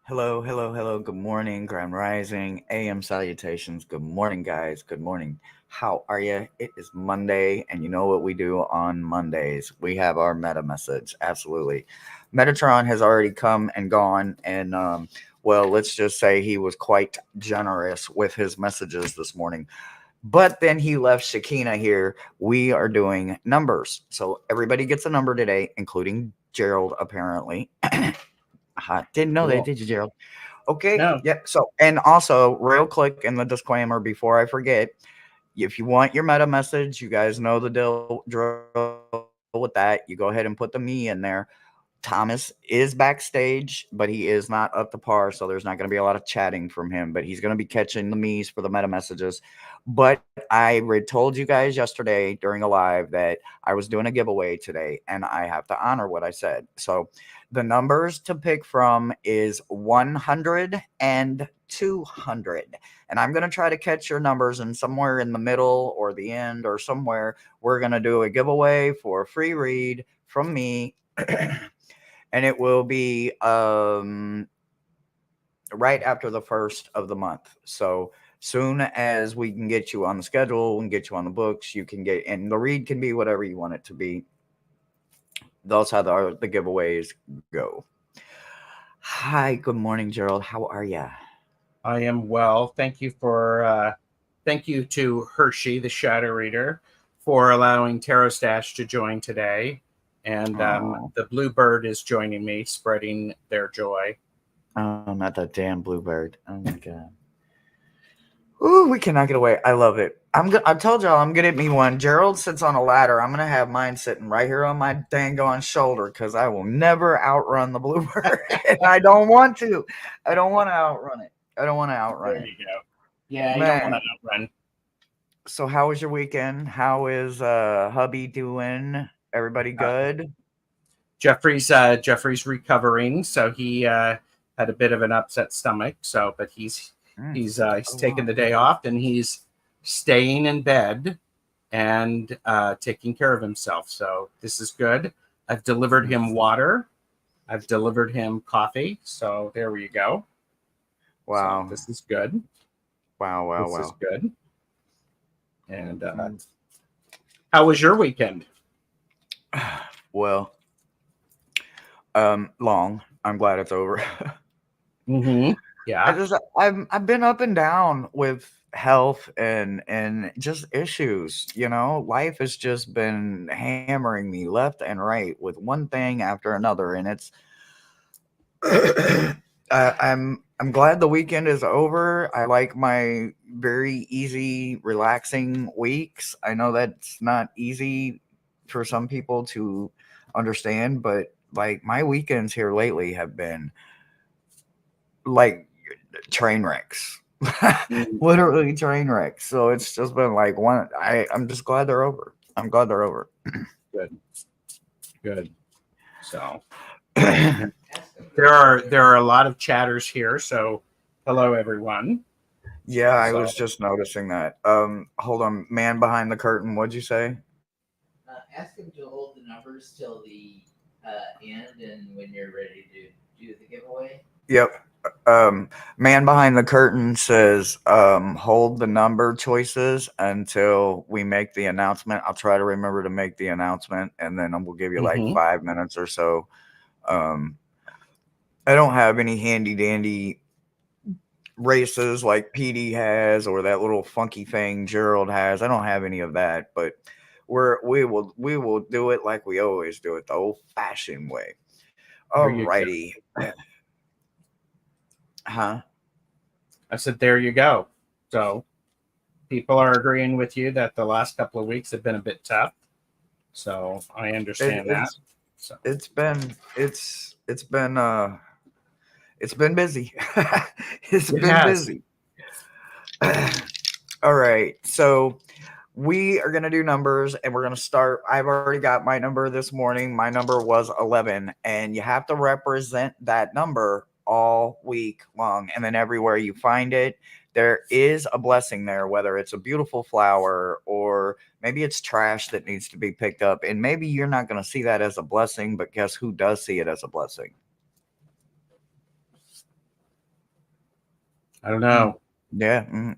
Hello, hello, hello. Good morning, Grand Rising, AM salutations. Good morning, guys. Good morning. How are you? It is Monday, and you know what we do on Mondays? We have our meta message. Absolutely. Metatron has already come and gone, and well, let's just say he was quite generous with his messages this morning. But then he left Shakina here. We are doing numbers. So everybody gets a number today, including Gerald, apparently. Didn't know that, Cool. did you, Gerald? Okay, No. yeah. So, and also, real quick, in the disclaimer before I forget, if you want your meta message, you guys know the drill with that. You go ahead and put the me in there. Thomas is backstage, but he is not up to par, so there's not going to be a lot of chatting from him. But he's going to be catching the me's for the meta messages. But told you guys yesterday during a live that I was doing a giveaway today, and I have to honor what I said. So the numbers to pick from is 100 and 200. And I'm going to try to catch your numbers, and somewhere in the middle or the end or somewhere, we're going to do a giveaway for a free read from me. And it will be right after the first of the month. So soon as we can get you on the schedule and get you on the books, you can get, and the read can be whatever you want it to be. Those how the giveaways go. Hi, good morning, Gerald. How are ya? I am well. Thank you to Hershey, the shadow reader, for allowing Tarot Stash to join today. And Oh, the Bluebird is joining me, spreading their joy. oh, not that damn bluebird. Oh my god. Ooh, we cannot get away. I love it. I told y'all I'm gonna get me one. Gerald sits on a ladder. I'm gonna have mine sitting right here on my dang on shoulder because I will never outrun the bluebird, and I don't want to. I don't want to outrun it. I don't want to outrun There it, you go. Yeah, you don't want man. to outrun. So how was your weekend? How is hubby doing? Everybody Uh, good? Jeffrey's recovering, so he had a bit of an upset stomach. So, but Mm. he's Oh taken wow. the day off, and he's staying in bed and taking care of himself. So this is good. I've delivered Mm. him water. I've delivered him coffee. So there we go. So Wow. this is good. Wow. Wow. This is Wow. good. And Mm. how was your weekend? Well, long. I'm glad it's over. Mm-hmm. I Yeah. just I've been up and down with health and just issues. Life has just been hammering me left and right with one thing after another, and it's I'm glad the weekend is over. I like my very easy, relaxing weeks. I know that's not easy for some people to understand, but like my weekends here lately have been like train wrecks. Mm, Literally train wrecks. So it's just been like I'm just glad they're over. I'm glad they're over. good. Good. So Yeah, and there are a lot of chatters here. So hello everyone. I So was just noticing that. Hold on, man behind the curtain, what'd you say? Ask him to hold the numbers till the end, and when you're ready to do the giveaway. Yep. Man behind the curtain says, hold the number choices until we make the announcement. I'll try to remember to make the announcement, and then we'll give you like mm-hmm. 5 minutes or so. Um, I don't have any handy dandy races like PD has or that little funky thing Gerald has. I don't have any of that, but we will do it like we always do it, the old fashioned way. There you go. Alrighty. Huh? I said there you go. So people are agreeing with you that the last couple of weeks have been a bit tough. So I It, understand that. it's So it's been it's been busy. It's it been has. busy. All right. So we are going to do numbers and we're going to start. I've already got my number this morning. My number was 11, and you have to represent that number all week long. And then everywhere you find it, there is a blessing there, whether it's a beautiful flower or maybe it's trash that needs to be picked up. And maybe you're not going to see that as a blessing, but guess who does see it as a blessing? I don't know. Yeah. Who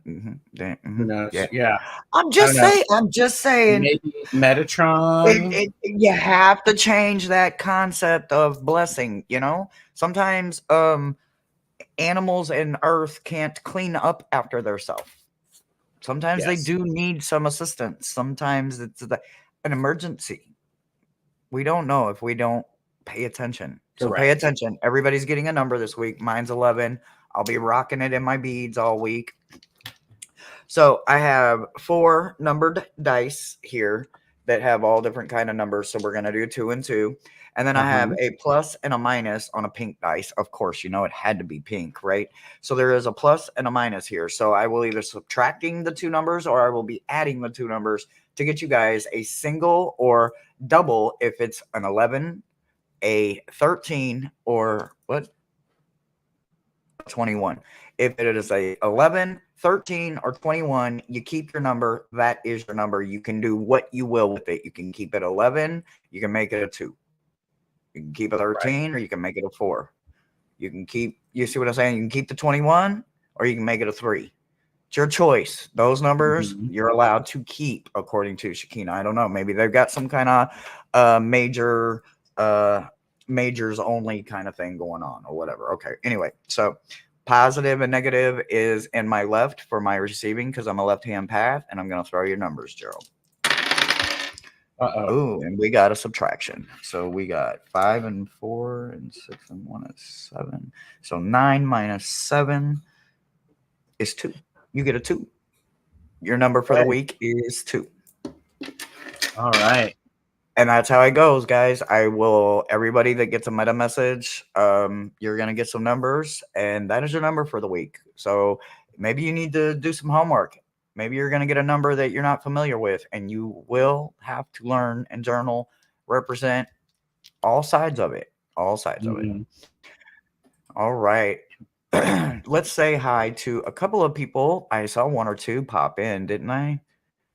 knows? Yeah. Yeah. I'm I don't just know. saying. I'm just saying. Maybe Metatron. You have to change that concept of blessing. You know, sometimes animals and Earth can't clean up after themselves. Sometimes they Yes. do need some assistance. Sometimes it's an emergency. We don't know if we don't pay attention. So pay Correct. attention. Everybody's getting a number this week. Mine's 11. I'll be rocking it in my beads all week. So I have 4 numbered dice here that have all different kind of numbers. So we're going to do 2 and 2. And then I have a plus and a minus on a pink dice. Of course, you know it had to be pink, right? So there is a plus and a minus here. So I will either subtracting the 2 numbers or I will be adding the 2 numbers to get you guys a single or double if it's an 11, a 13, or what? 21. If it is a 11, 13, or 21, you keep your number. That is your number. You can do what you will with it. You can keep it 11. You can make it a 2. You can keep it 13, or you can make it a 4. You can keep, you see what I'm saying? You can keep the 21, or you can make it a 3. It's your choice. Those numbers you're allowed to keep according to Shakina. I don't know. Maybe they've got some kind of majors only kind of thing going on or whatever. Okay. Anyway, so positive and negative is in my left for my receiving because I'm a left-hand path, and I'm going to throw your numbers, Gerald. Oh, and we got a subtraction. So we got 5 and 4 and 6 and 1 is 7. So 9 minus 7 is 2. You get a 2. Your number for the week is 2. All right. And that's how it goes, guys. I will, everybody that gets a meta message, you're going to get some numbers, and that is your number for the week. So maybe you need to do some homework. Maybe you're going to get a number that you're not familiar with, and you will have to learn and journal, represent all sides of it. All sides of it. All right. Let's say hi to a couple of people. I saw 1 or 2 pop in, didn't I?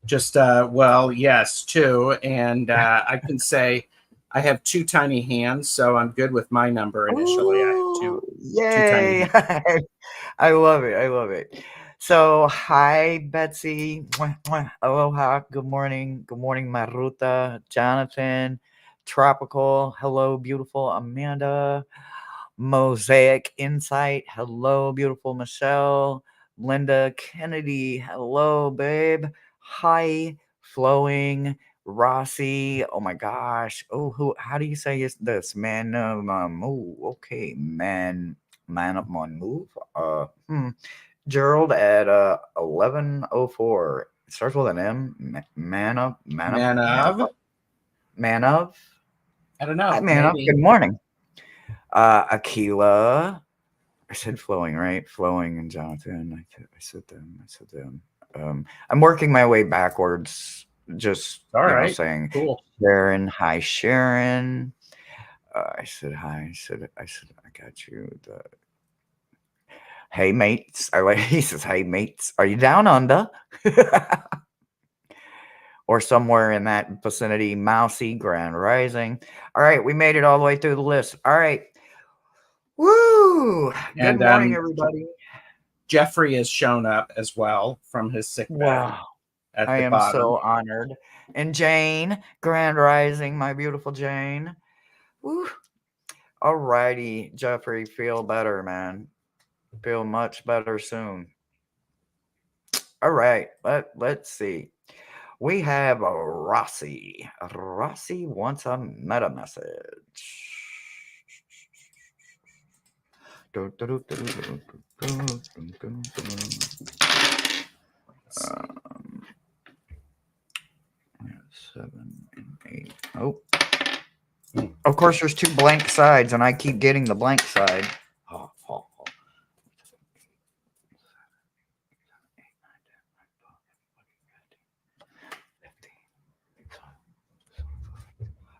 Just well, yes, 2, and I can say I have 2 tiny hands, so I'm good with my number initially. I have 2 Yay! tiny hands. I love it. I love it. So, hi, Betsy. Mwah, mwah. Aloha. Good morning. Good morning, Maruta, Jonathan, Tropical. Hello, beautiful Amanda. Mosaic Insight. Hello, beautiful Michelle. Linda Kennedy. Hello, babe. Hi, Flowing. Rossi. Oh my gosh. Oh, how do you say this? Man, move. Okay, man up on move. Gerald at 11:04. It starts with an M. Man up. Man up. I don't know. Hi, man up. Maybe. Good morning. Aquila. I said Flowing, right? Flowing and Jonathan. I said them. I'm working my way backwards. Just saying. Cool. Sharon, hi Sharon. I said hi. I got you. Hey mates. He says, hey mates. Are you down under? Or somewhere in that vicinity? Mousy, Grand Rising. All right, we made it all the way through the list. All right. Woo! Good morning, everybody. Jeffrey has shown up as well from his sick bed. Wow. I am so honored. And Jane, Grand Rising, my beautiful Jane. Woo. All righty, Jeffrey, feel better, man. Feel much better soon. All right, let's see. We have a Rossi. Rossi wants a meta message. Seven and 8. Oh. Of course, there's 2 blank sides, and I keep getting the blank side.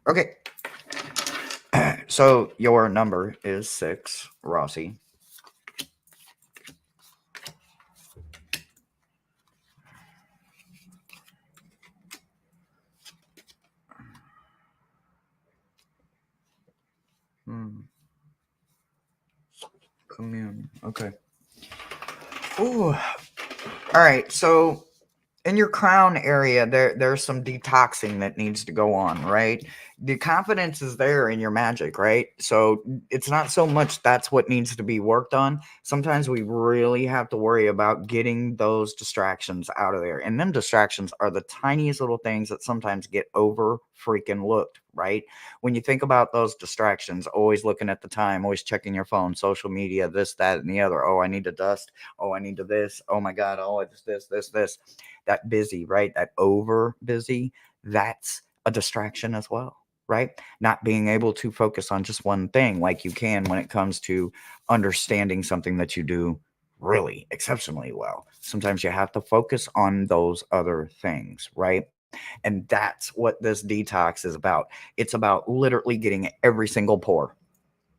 Okay. So your number is 6, Rossi. Commune. Okay. Ooh. All right. So in your crown area, there's some detoxing that needs to go on, right? The confidence is there in your magic, right? So it's not so much that's what needs to be worked on. Sometimes we really have to worry about getting those distractions out of there. And them distractions are the tiniest little things that sometimes get over freaking looked, right? When you think about those distractions, always looking at the time, always checking your phone, social media, this, that, and the other. Oh, I need to dust. Oh, I need to this. Oh my God. Oh, it's this. That busy, right? That over busy, that's a distraction as well, right? Not being able to focus on just one thing like you can when it comes to understanding something that you do really exceptionally well. Sometimes you have to focus on those other things, right? And that's what this detox is about. It's about literally getting every single pore.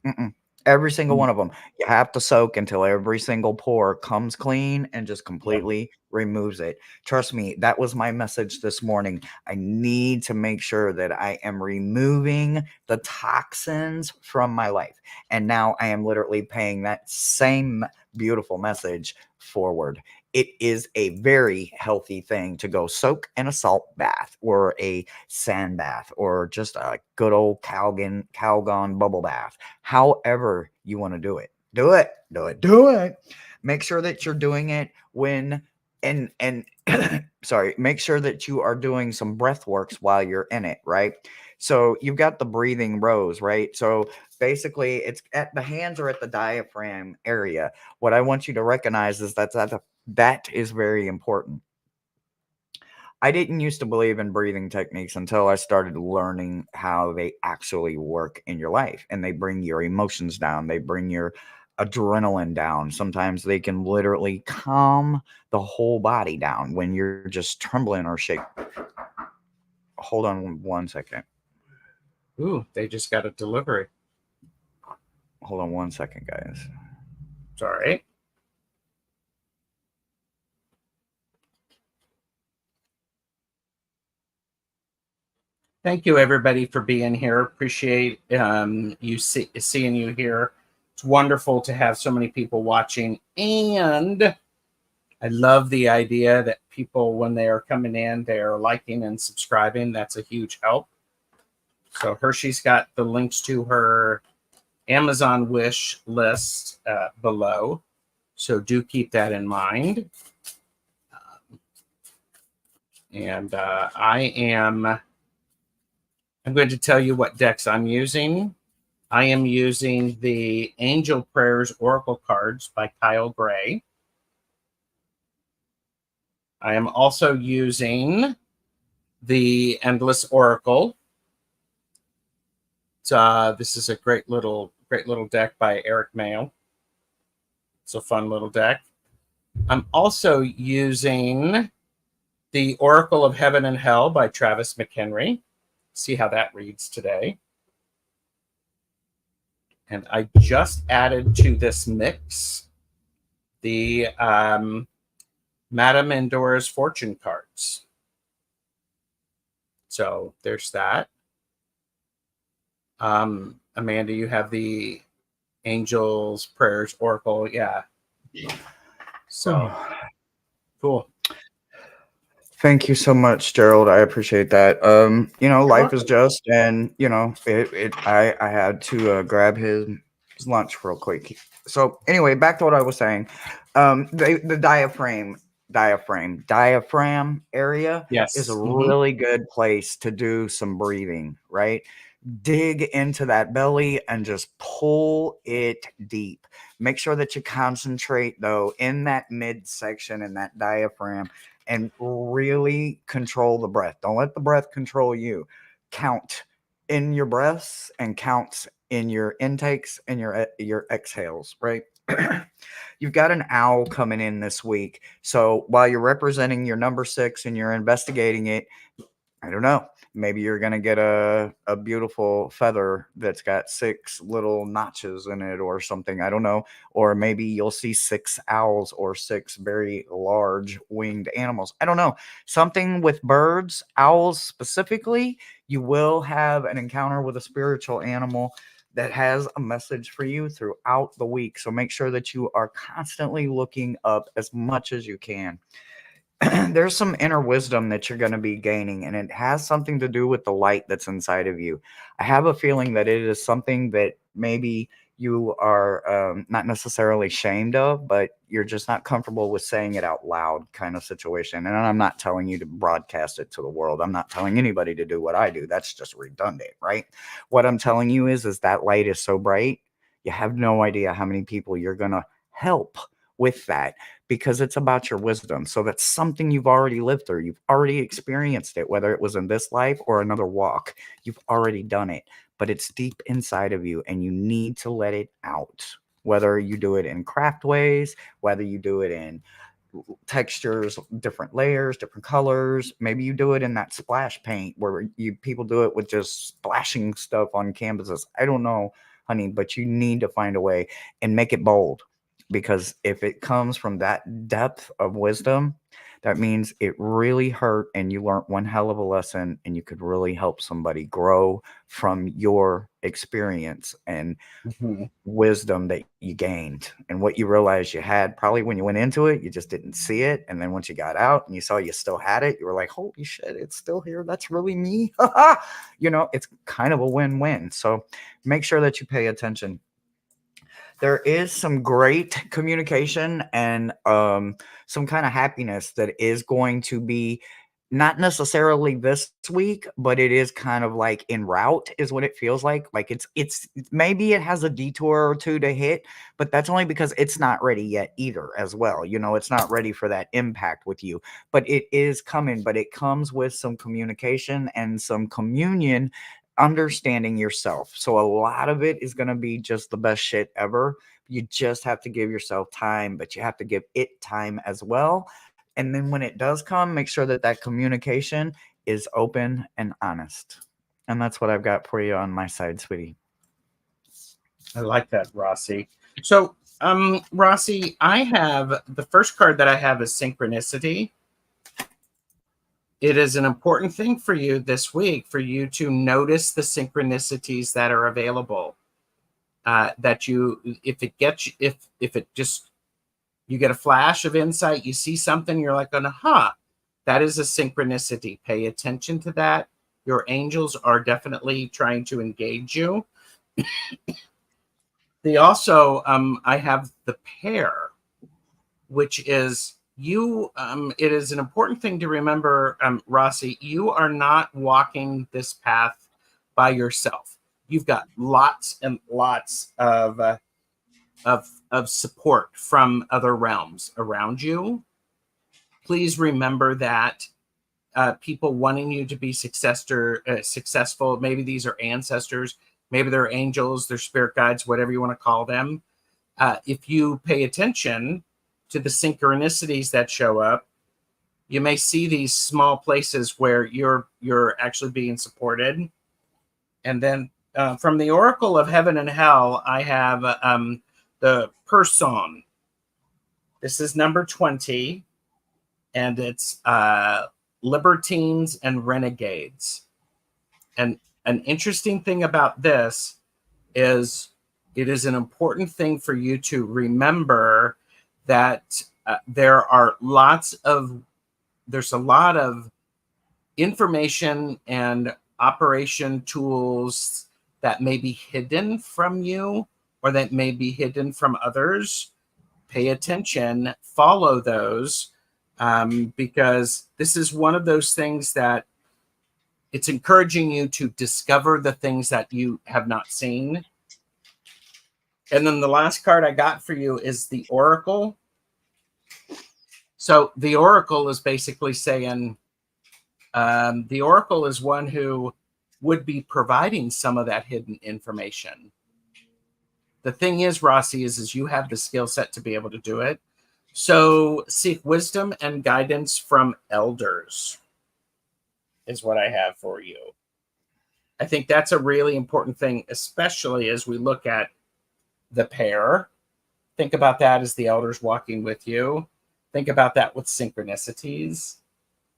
Mm-mm. Every single Mm. one of them. You have to soak until every single pore comes clean and just Yeah. completely removes it. Trust me, that was my message this morning. I need to make sure that I am removing the toxins from my life. And now I am literally paying that same beautiful message forward. It is a very healthy thing to go soak in a salt bath or a sand bath or just a good old Calgon bubble bath. However you want to do it. Do it. Make sure that you're doing it when and sorry, make sure that you are doing some breath works while you're in it, right? So you've got the breathing rows, right? So basically it's at the hands or at the diaphragm area. What I want you to recognize is that is very important. I didn't used to believe in breathing techniques until I started learning how they actually work in your life, and they bring your emotions down. They bring your adrenaline down. Sometimes they can literally calm the whole body down when you're just trembling or shaking. Hold on 1 second. Ooh, they just got a delivery. Hold on 1 second, guys. Sorry. Thank you, everybody, for being here. Appreciate seeing you here. It's wonderful to have so many people watching, and I love the idea that people, when they are coming in, they are liking and subscribing. That's a huge help. So Hershey's got the links to her Amazon wish list below. So do keep that in mind. And I'm going to tell you what decks I'm using. I am using the Angel Prayers Oracle cards by Kyle Gray. I am also using the Endless Oracle. This is a great little deck by Eric Mayo. It's a fun little deck. I'm also using the Oracle of Heaven and Hell by Travis McHenry. See how that reads today. And I just added to this mix the Madame Endora's Fortune cards. So there's that. Amanda, you have the Angels Prayers Oracle. Yeah. So cool. Thank you so much, Gerald. I appreciate that. Life is just, and I had to grab his lunch real quick. So anyway, back to what I was saying. The diaphragm area Yes. is a really good place to do some breathing, right? Dig into that belly and just pull it deep. Make sure that you concentrate though in that midsection in that diaphragm and really control the breath. Don't let the breath control you. Count in your breaths and count in your intakes and your exhales, right? You've got an owl coming in this week. So while you're representing your number 6 and you're investigating it, I don't know. Maybe you're going to get a beautiful feather that's got 6 little notches in it or something. I don't know. Or maybe you'll see 6 owls or 6 very large winged animals. I don't know. Something with birds, owls specifically, you will have an encounter with a spiritual animal that has a message for you throughout the week. So make sure that you are constantly looking up as much as you can. There's some inner wisdom that you're going to be gaining, and it has something to do with the light that's inside of you. I have a feeling that it is something that maybe you are not necessarily ashamed of, but you're just not comfortable with saying it out loud, kind of situation. And I'm not telling you to broadcast it to the world. I'm not telling anybody to do what I do. That's just redundant, right? What I'm telling you is that light is so bright, you have no idea how many people you're going to help with that, because it's about your wisdom. So that's something you've already lived through. You've already experienced it, whether it was in this life or another walk. You've already done it, but it's deep inside of you and you need to let it out. Whether you do it in craft ways, whether you do it in textures, different layers, different colors. Maybe you do it in that splash paint where people do it with just splashing stuff on canvases. I don't know, honey, but you need to find a way and make it bold, because if it comes from that depth of wisdom, that means it really hurt and you learned one hell of a lesson, and you could really help somebody grow from your experience and wisdom that you gained and what you realized you had probably when you went into it. You just didn't see it, and then once you got out and you saw you still had it, you were like, holy shit, it's still here. That's really me. It's kind of a win-win. So make sure that you pay attention. There is some great communication and some kind of happiness that is going to be not necessarily this week, but it is kind of like en route, is what it feels like. Like it's maybe it has a detour or two to hit, but that's only because it's not ready yet either as well. It's not ready for that impact with you, but it is coming. But it comes with some communication and some communion, understanding yourself. So a lot of it is going to be just the best shit ever. You just have to give yourself time, but you have to give it time as well. And then when it does come, make sure that that communication is open and honest. And that's what I've got for you on my side, sweetie. I like that, Rossi. So, Rossi, I have the first card that I have is synchronicity. It is an important thing for you this week for you to notice the synchronicities that are available. That you, if it just, you get a flash of insight, you see something, you're like, that is a synchronicity. Pay attention to that. Your angels are definitely trying to engage you. They also, I have the pair, which is you. It is an important thing to remember, Rossi, you are not walking this path by yourself. You've got lots and lots of support from other realms around you. Please remember that people wanting you to be successful, maybe these are ancestors, maybe they're angels, they're spirit guides, whatever you want to call them. If you pay attention to the synchronicities that show up, you may see these small places where you're actually being supported. And then from the Oracle of Heaven and Hell, I have the person. This is number 20, and it's libertines and renegades. And an interesting thing about this is it is an important thing for you to remember that there's a lot of information and operation tools that may be hidden from you or that may be hidden from others. Pay attention, follow those, because this is one of those things that it's encouraging you to discover the things that you have not seen. And then the last card I got for you is the Oracle. So the Oracle is basically saying, the Oracle is one who would be providing some of that hidden information. The thing is, Rossi, is you have the skill set to be able to do it. So seek wisdom and guidance from elders is what I have for you. I think that's a really important thing, especially as we look at the pair. Think about that as the elders walking with you. Think about that with synchronicities.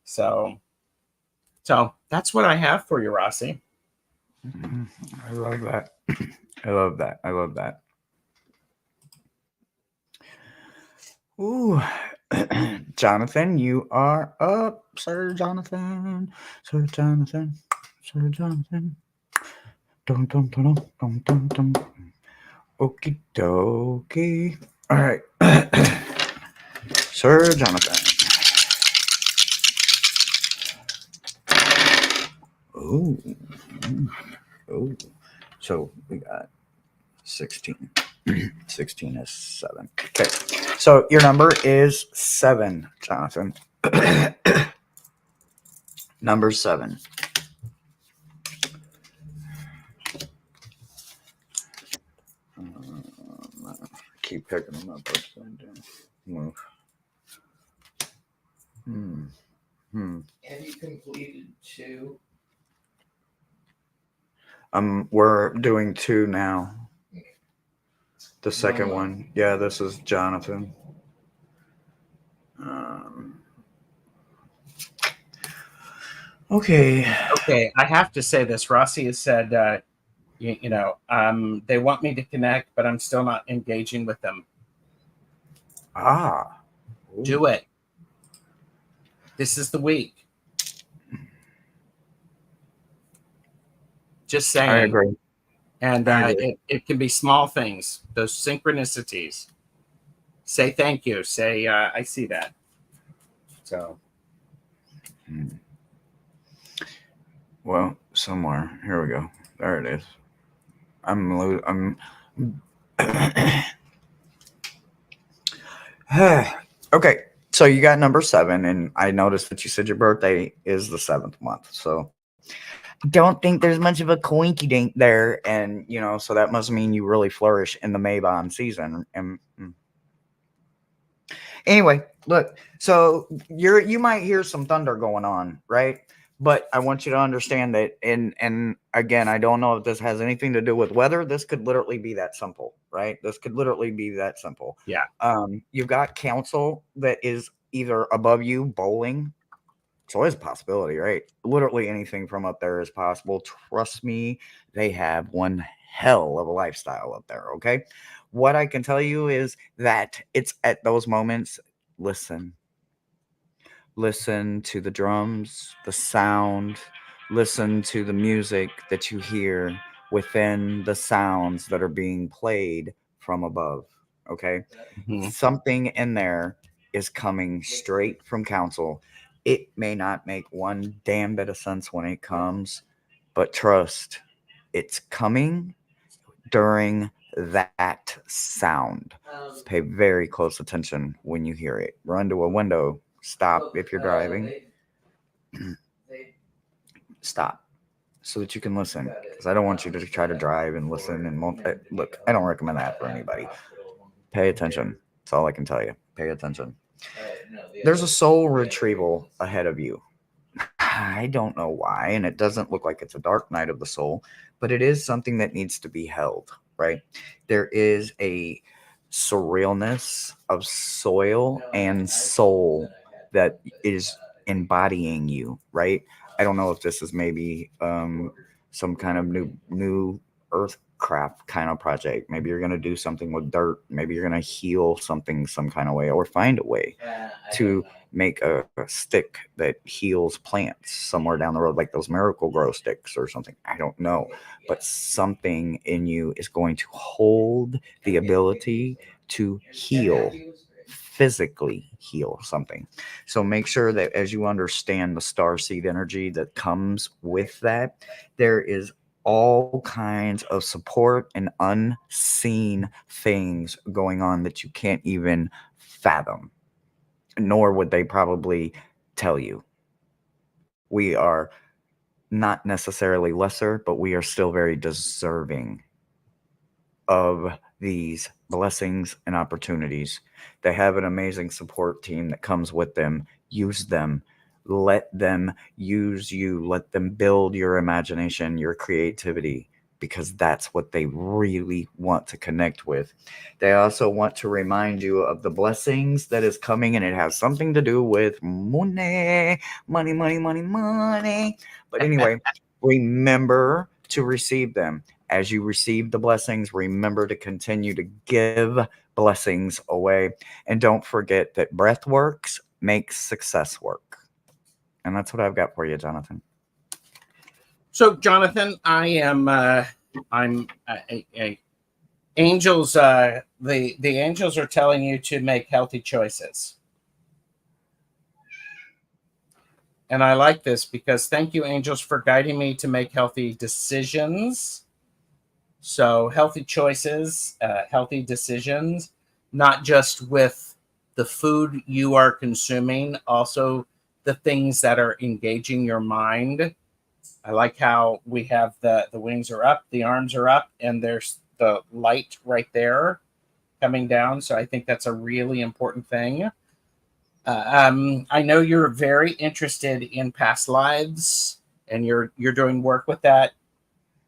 So that's what I have for you, Rossi. I love that. I love that. I love that. Ooh. Jonathan, you are up, Sir Jonathan. Sir Jonathan. Sir Jonathan. Dum dum dum dum dum dum. Okie dokie. All right. Sir Jonathan. Ooh. Ooh. So we got 16. 16 is 7. Okay. So your number is 7, Jonathan. Number 7. Keep picking them up. Move. Have you completed 2? We're doing 2 now. The second One. one. Yeah, this is Jonathan. Okay. Okay, I have to say this. Rossi has said, they want me to connect, but I'm still not engaging with them. Ah. Ooh. Do it. This is the week. Just saying. I agree. And it can be small things, those synchronicities. Say thank you. Say, I see that. So. Well, somewhere. Here we go. There it is. Okay. So you got number 7, and I noticed that you said your birthday is the 7th month. So don't think there's much of a coinky dink there, and so that must mean you really flourish in the Maybon season. And anyway, look, so you might hear some thunder going on, right? But I want you to understand that, and again, I don't know if this has anything to do with weather. This could literally be that simple, right? This could literally be that simple. Yeah. You've got council that is either above you bowling. It's always a possibility, right? Literally anything from up there is possible. Trust me, they have one hell of a lifestyle up there, okay? What I can tell you is that it's at those moments, listen to the drums, the sound, listen to the music that you hear within the sounds that are being played from above, okay? Mhm. Something in there is coming straight from council. It may not make one damn bit of sense when it comes, but trust, it's coming during that sound. Pay very close attention when you hear it. Run to a window. Stop if you're driving. Stop so that you can listen. Because I don't want you to try to drive and listen. And look, I don't recommend that for anybody. Pay attention. That's all I can tell you. Pay attention. There's a soul retrieval ahead of you. I don't know why, and it doesn't look like it's a dark night of the soul, but it is something that needs to be held, right? There is a surrealness of soil and soul that is embodying you, right? I don't know if this is maybe some kind of new earthcraft kind of project. Maybe you're going to do something with dirt. Maybe you're going to heal something some kind of way, or find a way to make a stick that heals plants somewhere down the road, like those Miracle Grow sticks or something. I don't know, but something in you is going to hold the ability to heal, physically heal something. So make sure that as you understand the starseed energy that comes with that, there is all kinds of support and unseen things going on that you can't even fathom, nor would they probably tell you. We are not necessarily lesser, but we are still very deserving of these blessings and opportunities. They have an amazing support team that comes with them. Use them. Let them use you. Let them build your imagination, your creativity, because that's what they really want to connect with. They also want to remind you of the blessings that is coming, and it has something to do with money, money. But anyway, remember to receive them. As you receive the blessings, remember to continue to give blessings away. And don't forget that breath works makes success work. And that's what I've got for you, Jonathan. So, Jonathan, angels. The angels are telling you to make healthy choices, and I like this because thank you, angels, for guiding me to make healthy decisions. So, healthy choices, healthy decisions, not just with the food you are consuming, also the things that are engaging your mind. I like how we have the wings are up, the arms are up, and there's the light right there coming down. So I think that's a really important thing. I know you're very interested in past lives, and you're doing work with that.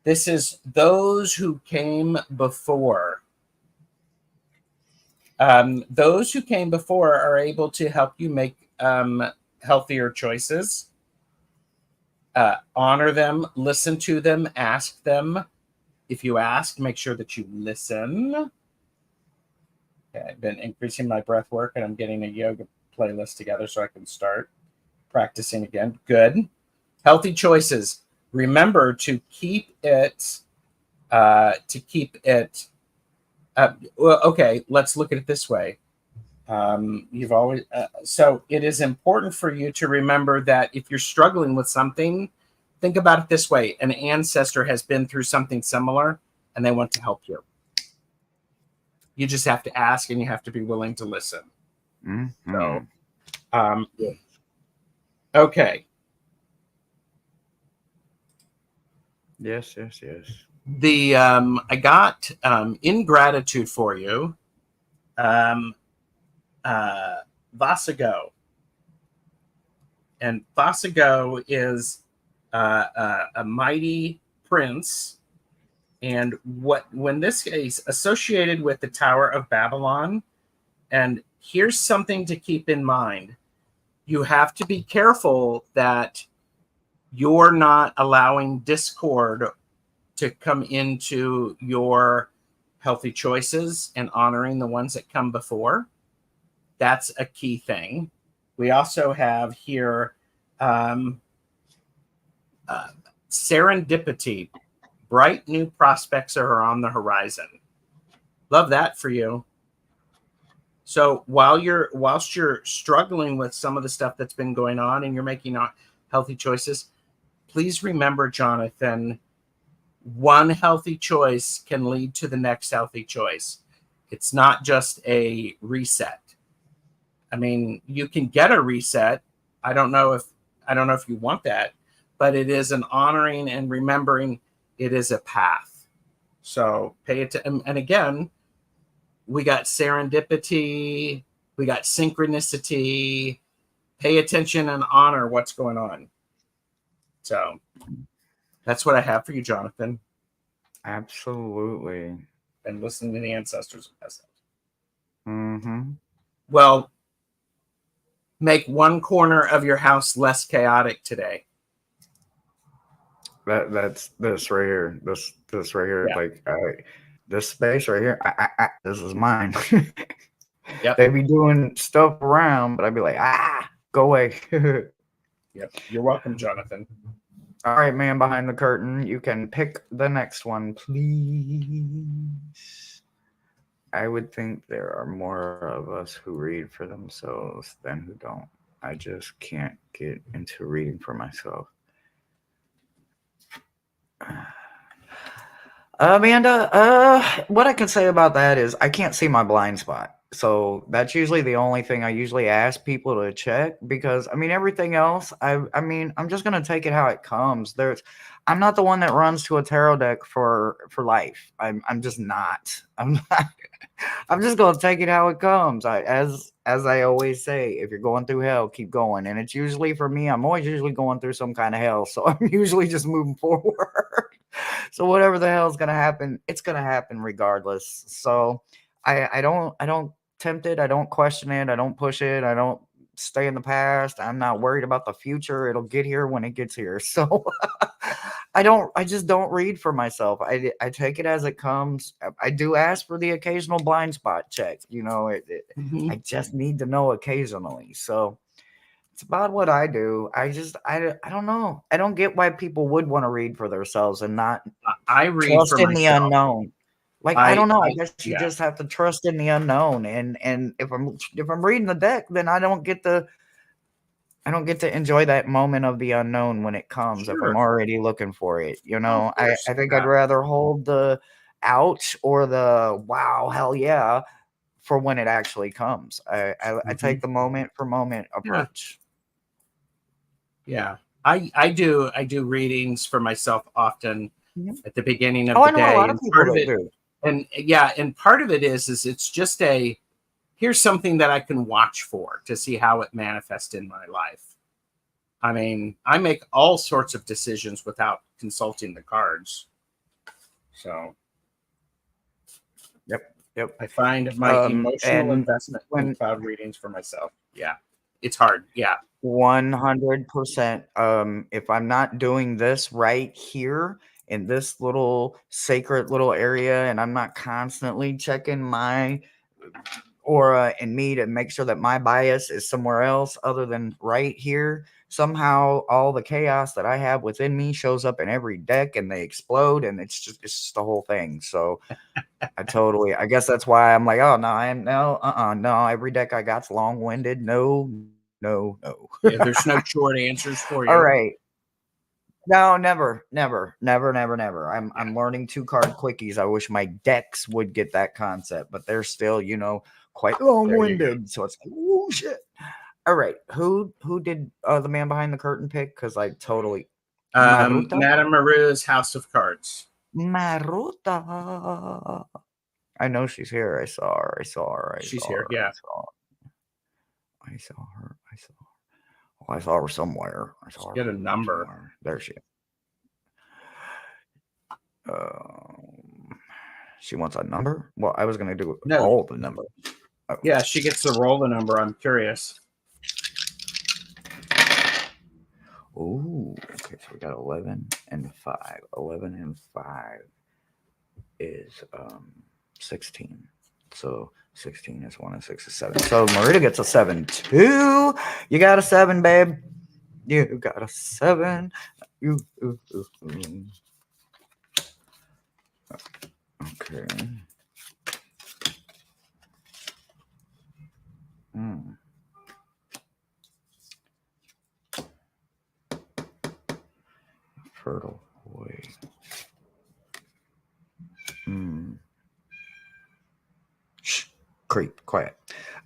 This is those who came before. Those who came before are able to help you make healthier choices. Honor them, listen to them, ask them. If you ask, make sure that you listen. Okay, I've been increasing my breath work, and I'm getting a yoga playlist together so I can start practicing again. Good. Healthy choices. Remember to keep it. Well, okay, let's look at it this way. You've always so it is important for you to remember that if you're struggling with something, think about it this way: an ancestor has been through something similar, and they want to help you. You just have to ask, and you have to be willing to listen. Mm-hmm. So, okay. Yes. The I got in gratitude for you, Vasago. And Vasago is a mighty prince. And when this is associated with the Tower of Babylon, and here's something to keep in mind. You have to be careful that you're not allowing discord to come into your healthy choices and honoring the ones that come before. That's a key thing. We also have here serendipity. Bright new prospects are on the horizon. Love that for you. So whilst you're struggling with some of the stuff that's been going on and you're making healthy choices, please remember, Jonathan, one healthy choice can lead to the next healthy choice. It's not just a reset. I mean, you can get a reset. I don't know if you want that, but it is an honoring and remembering it is a path. So pay it to, and again, we got serendipity, we got synchronicity. Pay attention and honor what's going on. So that's what I have for you, Jonathan. Absolutely. And listening to the ancestors and past lives. Mm-hmm. Well, make one corner of your house less chaotic today. That's this right here. This right here. Yeah. Like this space right here. This is mine. Yep. They be doing stuff around, but I'd be like, go away. Yep. You're welcome, Jonathan. All right, man behind the curtain. You can pick the next one, please. I would think there are more of us who read for themselves than who don't. I just can't get into reading for myself. Amanda, what I can say about that is I can't see my blind spot. So that's usually the only thing I usually ask people to check because I mean everything else I mean I'm just gonna take it how it comes. I'm not the one that runs to a tarot deck for life. I'm just not. I'm just gonna take it how it comes. As I always say, if you're going through hell, keep going. And it's usually for me, I'm always usually going through some kind of hell. So I'm usually just moving forward. So whatever the hell is gonna happen, it's gonna happen regardless. So I don't tempt it, I don't question it, I don't push it, I don't stay in the past. I'm not worried about the future. It'll get here when it gets here. So I just don't read for myself. I take it as it comes. I do ask for the occasional blind spot check. Mhm. I just need to know occasionally. So it's about what I do. I don't know. I don't get why people would want to read for themselves and not I read trust for in the myself. unknown. Like, I don't know. I I guess you yeah, just have to trust in the unknown. And if I'm reading the deck, then I don't get to enjoy that moment of the unknown when it comes if I'm sure. already looking for it. Oh, of I course. think I'd Yeah. rather hold the ouch or the wow, hell yeah for when it actually comes. I Mhm. take the moment for moment Yeah. approach. Yeah. I do readings for myself often Mhm. at the beginning of Oh, the I know a day, lot of and people part of that it do. and part of it is it's just a here's something that I can watch for to see how it manifests in my life. I mean, I make all sorts of decisions without consulting the cards. So Yep, yep. I find my emotional And investment in when cloud readings for myself. Yeah. It's hard. Yeah. 100%. If I'm not doing this right here in this little sacred little area, and I'm not constantly checking my aura and me to make sure that my bias is somewhere else other than right here, somehow all the chaos that I have within me shows up in every deck and they explode, and it's just the whole thing. So I guess that's why I'm like, oh no, no, every deck I got's long-winded. No, no, no. Yeah. There's no short answers for All you. right. No, never, never, never, never, never. Yeah. I'm learning two card quickies. I wish my decks would get that concept, but they're still, quite long There you go. winded. So it's like, oh shit. All right, who did the man behind the curtain pick? Because I totally Maruta, Madame Maru's House of Cards. Maruta. I know she's here. I saw her. I saw her. I She's saw here. her. Yeah. I saw her. I saw her. Oh, I saw her somewhere. I saw her Get a number. somewhere. There she is. Um, she wants a number. Well, I was gonna do No. all the numbers. Oh. Yeah, she gets to roll the number. I'm curious. Ooh, okay, so we got 11 and 5. 11 and 5 is 16. So 16 is 1 and 6 is 7. So Marita gets a 7 too. You got a 7, babe. You got a 7. You, ooh, ooh, ooh. Okay. Hmm. Fertile boy. Hmm. Shh. Creep. Quiet.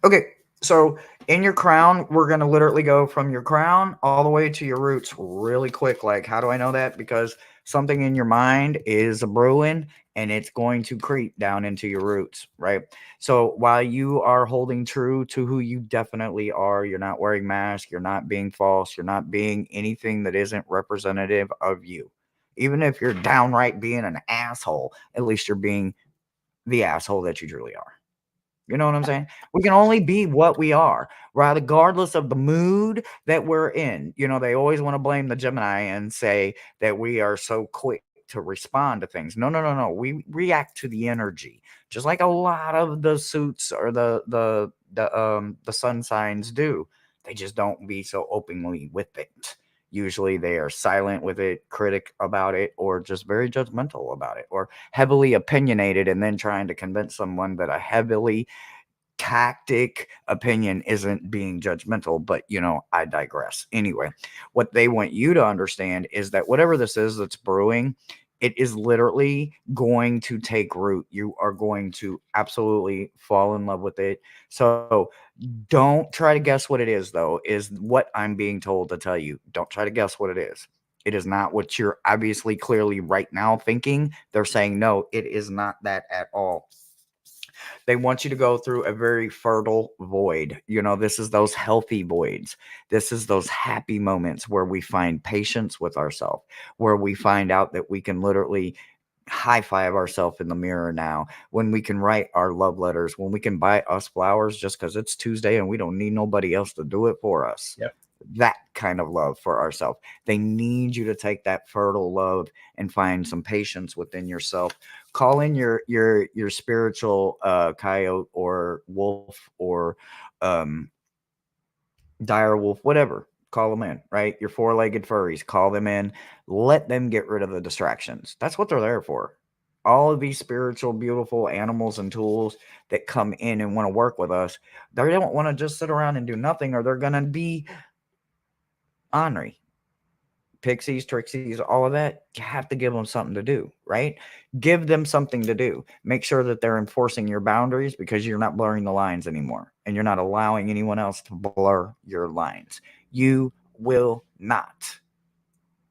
Okay. So in your crown, we're going to literally go from your crown all the way to your roots really quick. Like, how do I know that? Because something in your mind is a brewing and it's going to creep down into your roots, right? So while you are holding true to who you definitely are, you're not wearing masks, you're not being false, you're not being anything that isn't representative of you. Even if you're downright being an asshole, at least you're being the asshole that you truly are. You know what I'm saying? We can only be what we are, right? Regardless of the mood that we're in. They always want to blame the Gemini and say that we are so quick to respond to things. No, no, no, no. We react to the energy, just like a lot of the suits or the sun signs do. They just don't be so openly with it. Usually they are silent with it, critic about it, or just very judgmental about it, or heavily opinionated and then trying to convince someone that a heavily tactic opinion isn't being judgmental, but I digress. Anyway, what they want you to understand is that whatever this is that's brewing, it is literally going to take root. You are going to absolutely fall in love with it. So don't try to guess what it is, though, is what I'm being told to tell you. Don't try to guess what it is. It is not what you're obviously clearly right now thinking. They're saying, no, it is not that at all. They want you to go through a very fertile void. This is those healthy voids. This is those happy moments where we find patience with ourselves, where we find out that we can literally high five ourselves in the mirror now, when we can write our love letters, when we can buy us flowers just because it's Tuesday and we don't need nobody else to do it for us. Yep. that kind of love for ourselves. They need you to take that fertile love and find some patience within yourself. Call in your spiritual coyote or wolf or um, dire wolf, whatever. Call them in, right? Your four-legged furries, call them in. Let them get rid of the distractions. That's what they're there for. All of these spiritual, beautiful animals and tools that come in and want to work with us, they don't want to just sit around and do nothing, or they're going to be ornery. Pixies, Trixies, all of that, you have to give them something to do, right? Give them something to do. Make sure that they're enforcing your boundaries, because you're not blurring the lines anymore, and you're not allowing anyone else to blur your lines. You will not.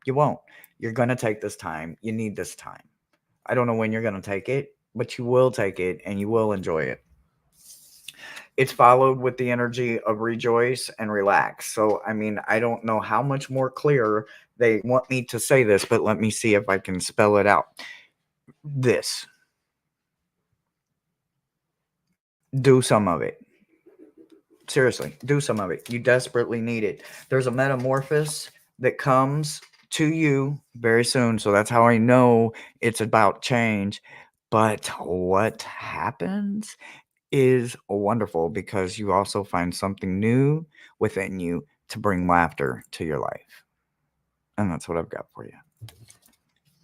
You won't. You're going to take this time. You need this time. I don't know when you're going to take it, but you will take it and you will enjoy it. It's followed with the energy of rejoice and relax. So, I mean, I don't know how much more clear they want me to say this, but let me see if I can spell it out. This. Do some of it. Seriously, do some of it. You desperately need it. There's a metamorphosis that comes to you very soon. So that's how I know it's about change. But what happens is wonderful, because you also find something new within you to bring laughter to your life. And that's what I've got for you.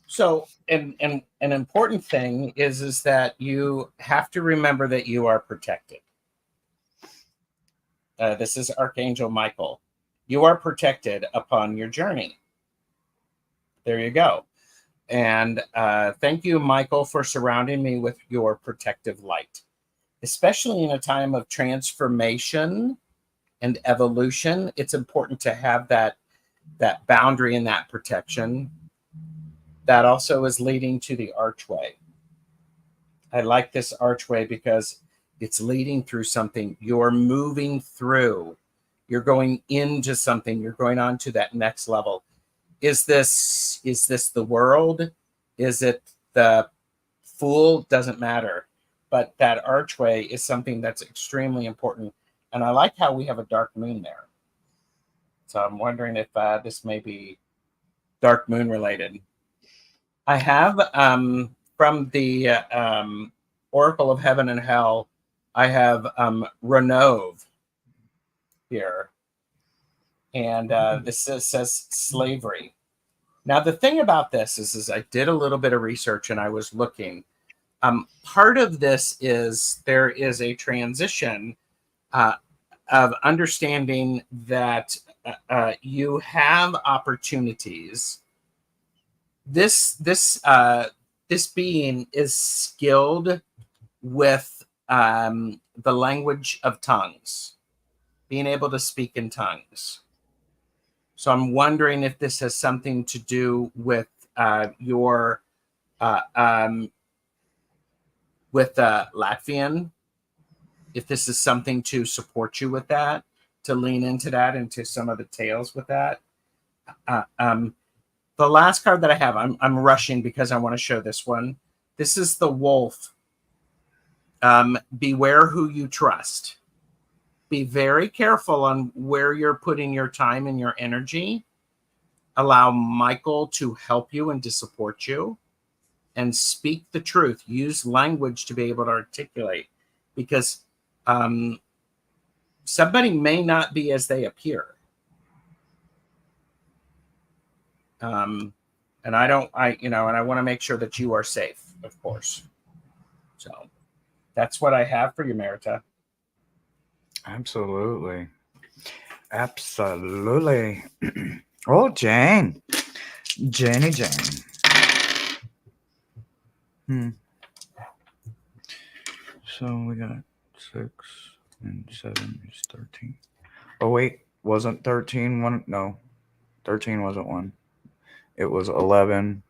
So, and an important thing is that you have to remember that you are protected. This is Archangel Michael. You are protected upon your journey. There you go. And thank you, Michael, for surrounding me with your protective light, especially in a time of transformation and evolution. It's important to have that boundary and that protection. That also is leading to the archway. I like this archway because it's leading through something. You're moving through. You're going into something. You're going on to that next level. Is this the world? Is it the Fool? Doesn't matter. But that archway is something that's extremely important. And I like how we have a dark moon there. So I'm wondering if this may be dark moon related. I have from the Oracle of Heaven and Hell, I have Renove here. And this says slavery. Now, the thing about this is I did a little bit of research and I was looking. Part of this is there is a transition of understanding that you have opportunities. This being is skilled with the language of tongues, being able to speak in tongues. So I'm wondering if this has something to do with your with Latvian, if this is something to support you with that, to lean into that, into some of the tales with that. The last card that I have, I'm rushing because I want to show this one. This is the wolf. Beware who you trust. Be very careful on where you're putting your time and your energy. Allow Michael to help you and to support you. And speak the truth. Use language to be able to articulate. Because somebody may not be as they appear. And I want to make sure that you are safe, of course. So that's what I have for you, Merita. Absolutely. Absolutely. Oh, Jane. Janie Jane. So we got 6 and 7 is 13. Oh, wait. Wasn't 13 one? No. 13 wasn't one. It was 11.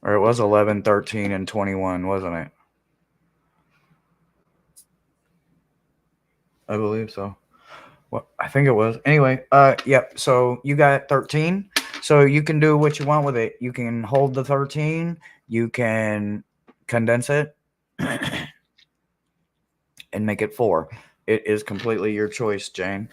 Or it was 11, 13, and 21, wasn't it? I believe so. Well, I think it was. Anyway, yep. So you got 13. So you can do what you want with it. You can hold the 13. You can condense it and make it 4. It is completely your choice, Jane.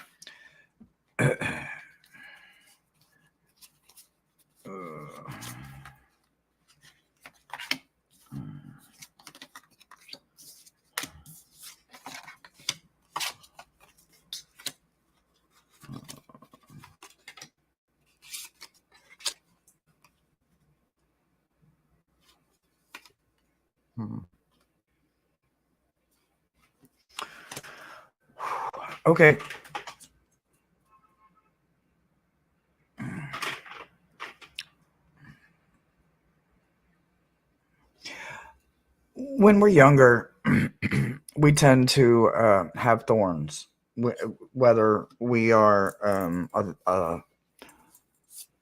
Okay. When we're younger, we tend to have thorns, whether we are a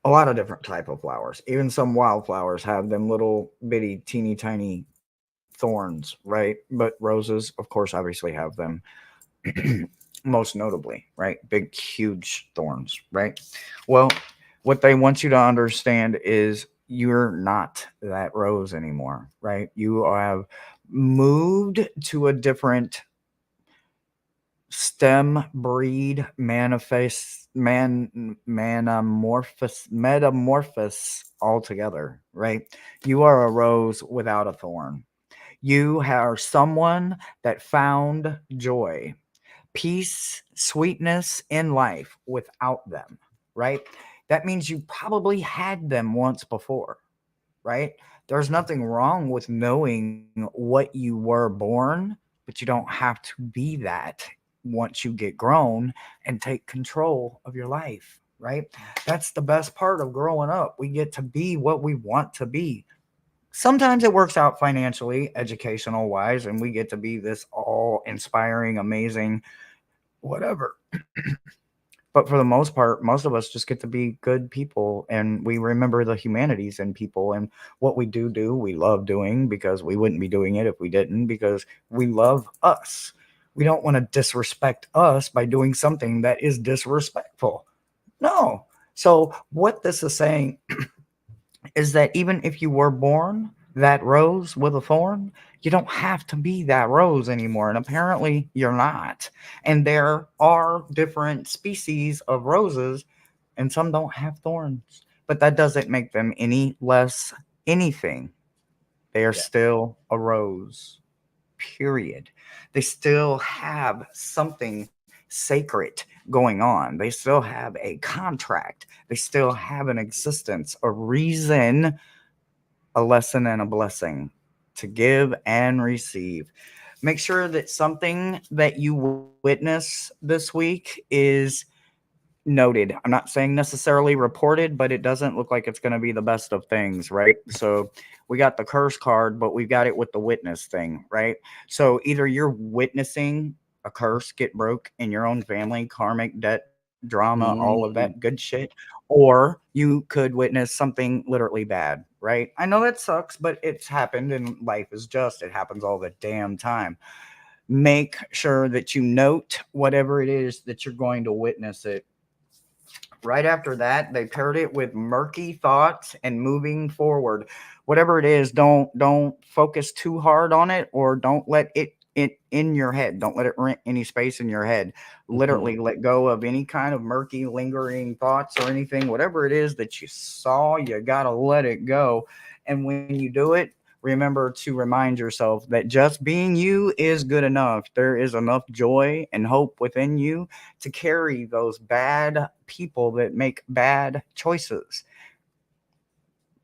lot of different type of flowers. Even some wildflowers have them little bitty, teeny tiny thorns, right? But roses, of course, obviously have them. Most notably, right? Big, huge thorns, right? Well, what they want you to understand is you're not that rose anymore, right? You have moved to a different stem breed metamorphosis altogether, right? You are a rose without a thorn. You are someone that found joy, peace, sweetness in life without them, right? That means you probably had them once before, right? There's nothing wrong with knowing what you were born, but you don't have to be that once you get grown and take control of your life, right? That's the best part of growing up. We get to be what we want to be. Sometimes it works out financially, educational wise, and we get to be this all inspiring, amazing, whatever. But for the most part, most of us just get to be good people, and we remember the humanities in people, and what we do, we love doing, because we wouldn't be doing it if we didn't, because we love us. We don't want to disrespect us by doing something that is disrespectful. No. So what this is saying is that even if you were born that rose with a thorn, you don't have to be that rose anymore. And apparently you're not. And there are different species of roses, and some don't have thorns. But that doesn't make them any less anything. They are Yeah. still a rose, period. They still have something sacred going on. They still have a contract. They still have an existence, a reason, a lesson, and a blessing to give and receive. Make sure that something that you witness this week is noted. I'm not saying necessarily reported, but it doesn't look like it's going to be the best of things, right? So we got the curse card, but we've got it with the witness thing, right? So either you're witnessing a curse get broke in your own family, karmic debt, drama, all of that Mm. good shit, or you could witness something literally bad, right? I know that sucks, but it's happened, and life is just, it happens all the damn time. Make sure that you note whatever it is that you're going to witness it. Right after that, they paired it with murky thoughts and moving forward. Whatever it is, don't focus too hard on it, or don't let it in your head. Don't let it rent any space in your head. Literally let go of any kind of murky, lingering thoughts or anything. Whatever it is that you saw, you gotta let it go. And when you do it, remember to remind yourself that just being you is good enough. There is enough joy and hope within you to carry those bad people that make bad choices.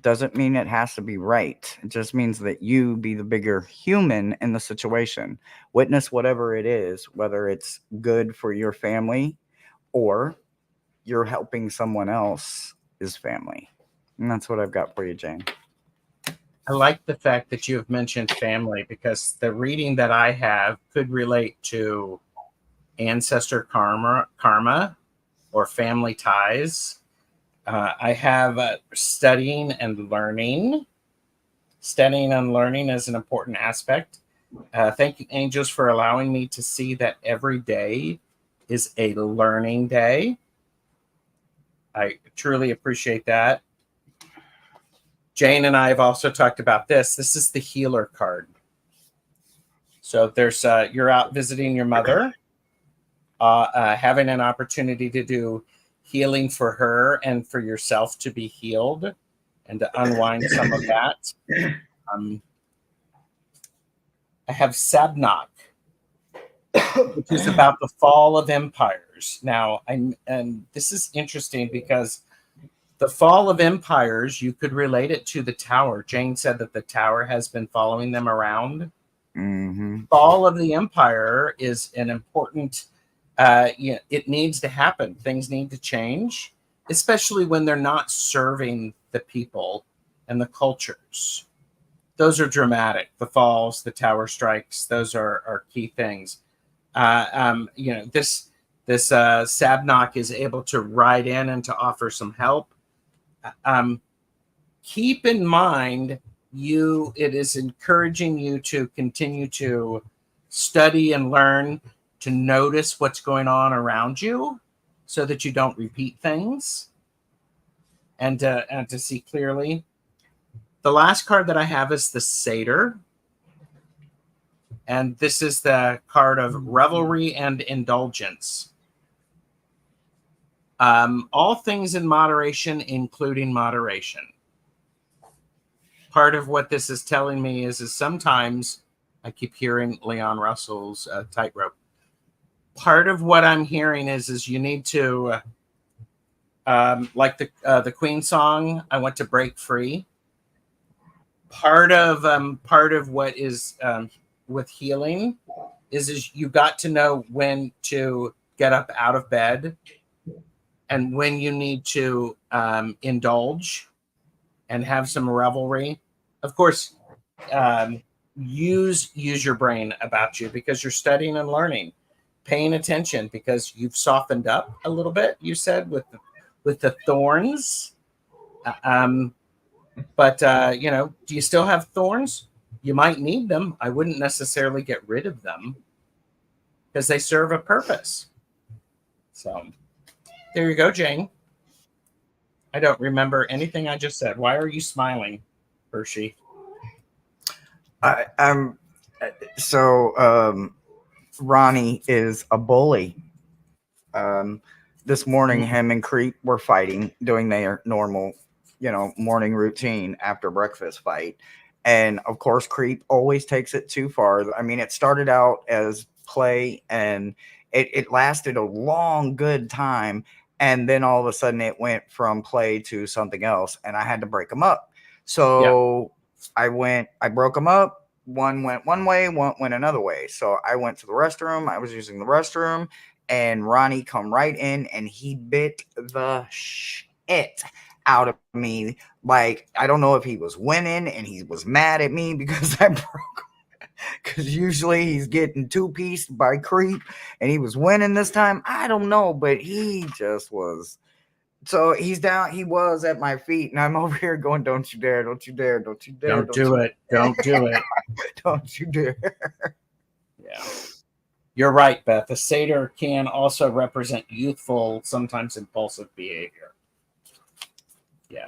Doesn't mean it has to be right. It just means that you be the bigger human in the situation. Witness whatever it is, whether it's good for your family or you're helping someone else's family. And that's what I've got for you, Jane. I like the fact that you have mentioned family, because the reading that I have could relate to ancestor karma or family ties. I have studying and learning. Studying and learning is an important aspect. Thank you, angels, for allowing me to see that every day is a learning day. I truly appreciate that. Jane and I have also talked about this. This is the healer card. So there's you're out visiting your mother, having an opportunity to do healing for her and for yourself to be healed and to unwind some of that. I have Sabnok, which is about the fall of empires. Now, and this is interesting because the fall of empires, you could relate it to the tower. Jane said that the tower has been following them around. Mm-hmm. Fall of the empire is an important, it needs to happen. Things need to change, especially when they're not serving the people and the cultures. Those are dramatic. The falls, the tower strikes, those are key things. This Sabnok is able to ride in and to offer some help. Keep in mind, it is encouraging you to continue to study and learn, to notice what's going on around you so that you don't repeat things and to see clearly. The last card that I have is the Satyr. And this is the card of revelry and indulgence. All things in moderation, including moderation. Part of what this is telling me is sometimes I keep hearing Leon Russell's Tightrope. Part of what I'm hearing is you need to, like the Queen song, I want to break free. Part of what is with healing is you got to know when to get up out of bed and when you need to indulge and have some revelry. Of course, use your brain about you because you're studying and learning, paying attention because you've softened up a little bit. You said with the thorns, but do you still have thorns? You might need them. I wouldn't necessarily get rid of them because they serve a purpose. So there you go, Jane. I don't remember anything I just said. Why are you smiling, Hershey? Ronnie is a bully. This morning, Mm-hmm. him and Creep were fighting, doing their normal, morning routine after breakfast fight. And of course, Creep always takes it too far. I mean, it started out as play and it lasted a long, good time. And then all of a sudden, it went from play to something else. And I had to break them up. So I broke them up. One went one way, one went another way. So I went to the restroom. I was using the restroom, and Ronnie come right in and he bit the shit out of me. Like, I don't know if he was winning and he was mad at me because I broke, because usually he's getting two-pieced by Creep and he was winning this time. I don't know, but he just was. So he's down. He was at my feet, and I'm over here going, "Don't you dare! Don't you dare! Don't you dare! Don't do it! Don't do it! Don't you dare!" Yeah, you're right, Beth. The satyr can also represent youthful, sometimes impulsive behavior. Yeah,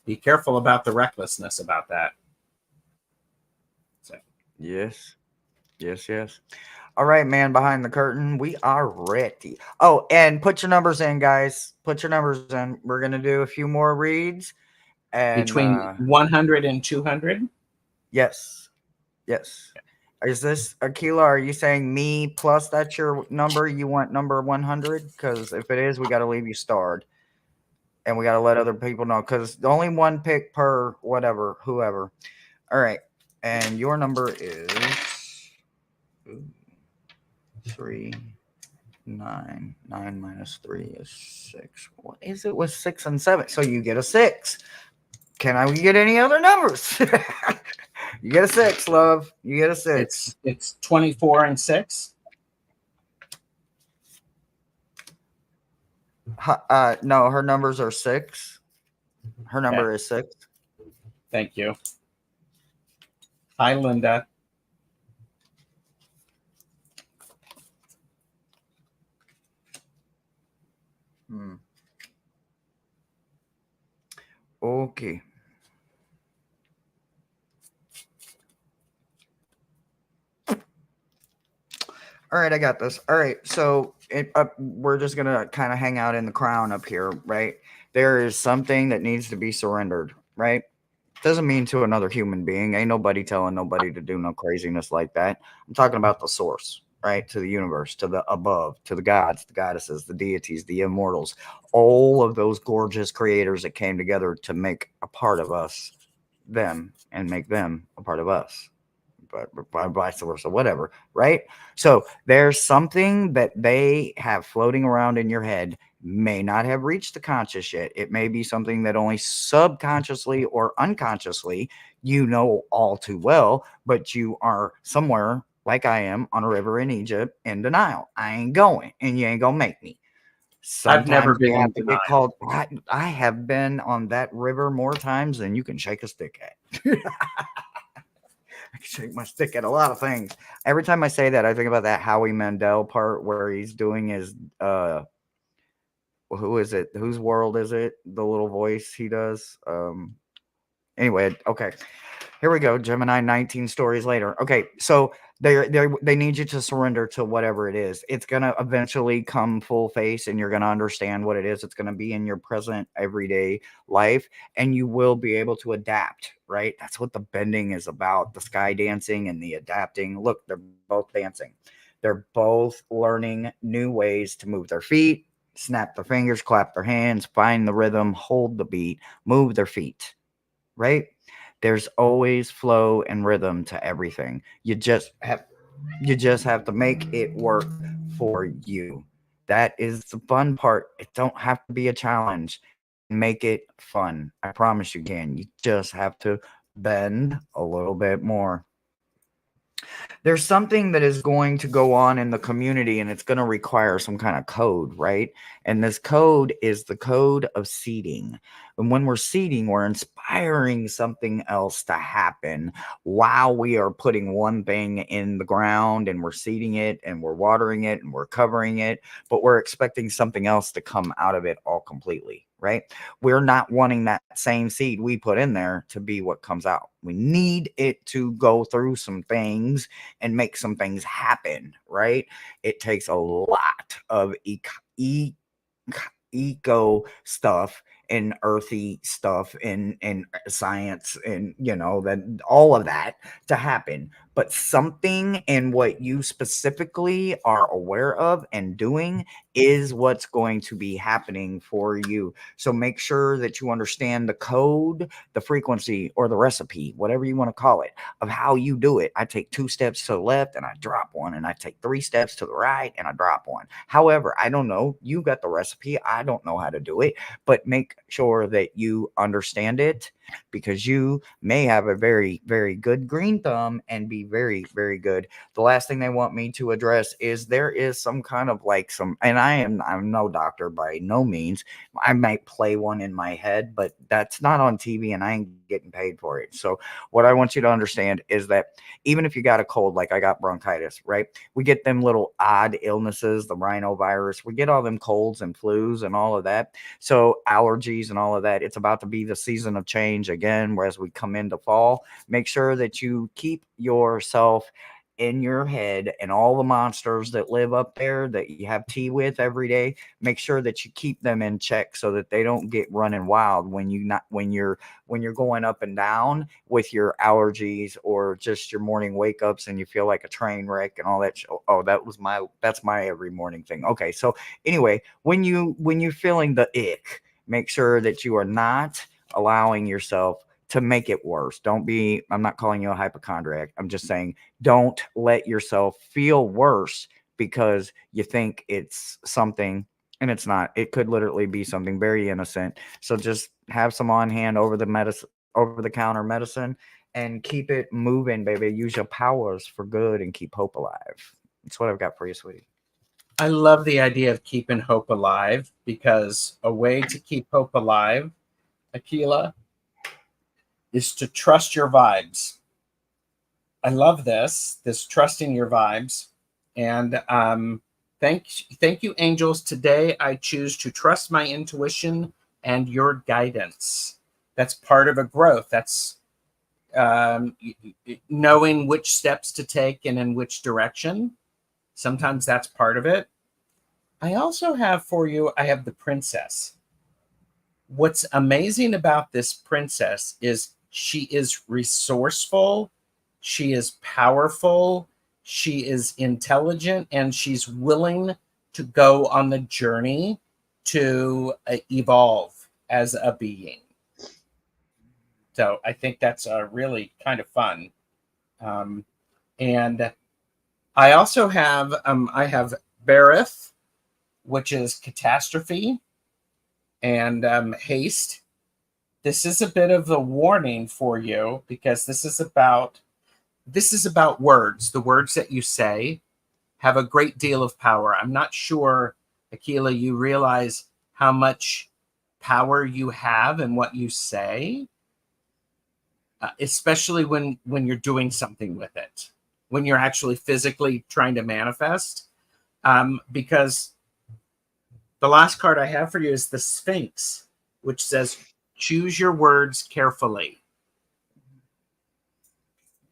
be careful about the recklessness about that. So. Yes. All right, man, behind the curtain, we are ready. Oh, and put your numbers in, guys. Put your numbers in. We're going to do a few more reads. And Between 100 and 200? Yes. Is this, Akila, are you saying me plus that's your number? You want number 100? Because if it is, we got to leave you starred. And we got to let other people know. Because only one pick per whatever, whoever. All right. And your number is 3, 9. 9 minus 3 is 6. What is it with 6 and 7? So you get a 6. Can we get any other numbers? You get a 6, love. You get a 6. It's 24 and 6. No, her numbers are 6. Her number is 6. Thank you. Hi, Linda. Okay. All right, I got this. All right, so we're just gonna kind of hang out in the crown up here, right? There is something that needs to be surrendered, right? Doesn't mean to another human being. Ain't nobody telling nobody to do no craziness like that. I'm talking about the source, right? To the universe, to the above, to the gods, the goddesses, the deities, the immortals, all of those gorgeous creators that came together to make a part of us, them, and make them a part of us. But vice versa, whatever, right? So there's something that they have floating around in your head, may not have reached the conscious yet. It may be something that only subconsciously or unconsciously you know all too well, but you are somewhere like I am on a river in Egypt in denial. I ain't going, and you ain't gonna make me. I've never Sometimes been you in have to get denial. called. I have been on that river more times than you can shake a stick at. I can shake my stick at a lot of things. Every time I say that, I think about that Howie Mandel part where he's doing his who is it? Whose world is it? The little voice he does. Anyway, okay. Here we go. Gemini 19 stories later. Okay, so they need you to surrender to whatever it is. It's gonna eventually come full face, and you're gonna understand what it is. It's gonna be in your present everyday life, and you will be able to adapt. Right? That's what the bending is about. The sky dancing and the adapting. Look, they're both dancing. They're both learning new ways to move their feet, snap their fingers, clap their hands, find the rhythm, hold the beat, move their feet. Right? There's always flow and rhythm to everything. You just have to make it work for you. That is the fun part. It don't have to be a challenge. You can make it fun. I promise you can. You just have to bend a little bit more. There's something that is going to go on in the community, and it's going to require some kind of code, right? And this code is the code of seeding. And when we're seeding, we're inspiring something else to happen while we are putting one thing in the ground, and we're seeding it and we're watering it and we're covering it, but we're expecting something else to come out of it all completely, right? We're not wanting that same seed we put in there to be what comes out. We need it to go through some things and make some things happen, right? It takes a lot of eco stuff and earthy stuff and science and that all of that to happen, but something in what you specifically are aware of and doing is what's going to be happening for you. So make sure that you understand the code, the frequency, or the recipe, whatever you want to call it, of how you do it. I take 2 steps to the left and I drop one, and I take 3 steps to the right and I drop one. However, I don't know, you got the recipe, I don't know how to do it, but make sure that you understand it, because you may have a very, very good green thumb and be very, very good. The last thing they want me to address is there is some kind of like some, and I'm no doctor by no means. I might play one in my head, but that's not on TV and I ain't getting paid for it. So what I want you to understand is that even if you got a cold, like I got bronchitis, right? We get them little odd illnesses, the rhinovirus, we get all them colds and flus and all of that. So allergies and all of that, it's about to be the season of change again, whereas we come into fall. Make sure that you keep yourself in your head, and all the monsters that live up there that you have tea with every day, make sure that you keep them in check so that they don't get running wild when you're going up and down with your allergies or just your morning wake ups and you feel like a train wreck and all that. Oh, that's my every morning thing. Okay, so anyway, when you're feeling the ick, make sure that you are not allowing yourself to make it worse. I'm not calling you a hypochondriac. I'm just saying don't let yourself feel worse because you think it's something and it's not. It could literally be something very innocent. So just have some on hand over the counter medicine and keep it moving, baby. Use your powers for good and keep hope alive. That's what I've got for you, sweetie. I love the idea of keeping hope alive, because a way to keep hope alive, Akila, is to trust your vibes. I love this trusting your vibes. And thank you, angels. Today I choose to trust my intuition and your guidance. That's part of a growth. That's knowing which steps to take and in which direction. Sometimes that's part of it. I also have for you, I have the princess. What's amazing about this princess is she is resourceful, she is powerful, she is intelligent, and she's willing to go on the journey to evolve as a being. So I think that's really kind of fun. And I also have I have Bareth, which is catastrophe, and haste. This is a bit of a warning for you because this is about words. The words that you say have a great deal of power. I'm not sure, Akila, you realize how much power you have in what you say, especially when you're doing something with it, when you're actually physically trying to manifest. Because the last card I have for you is the Sphinx, which says, choose your words carefully.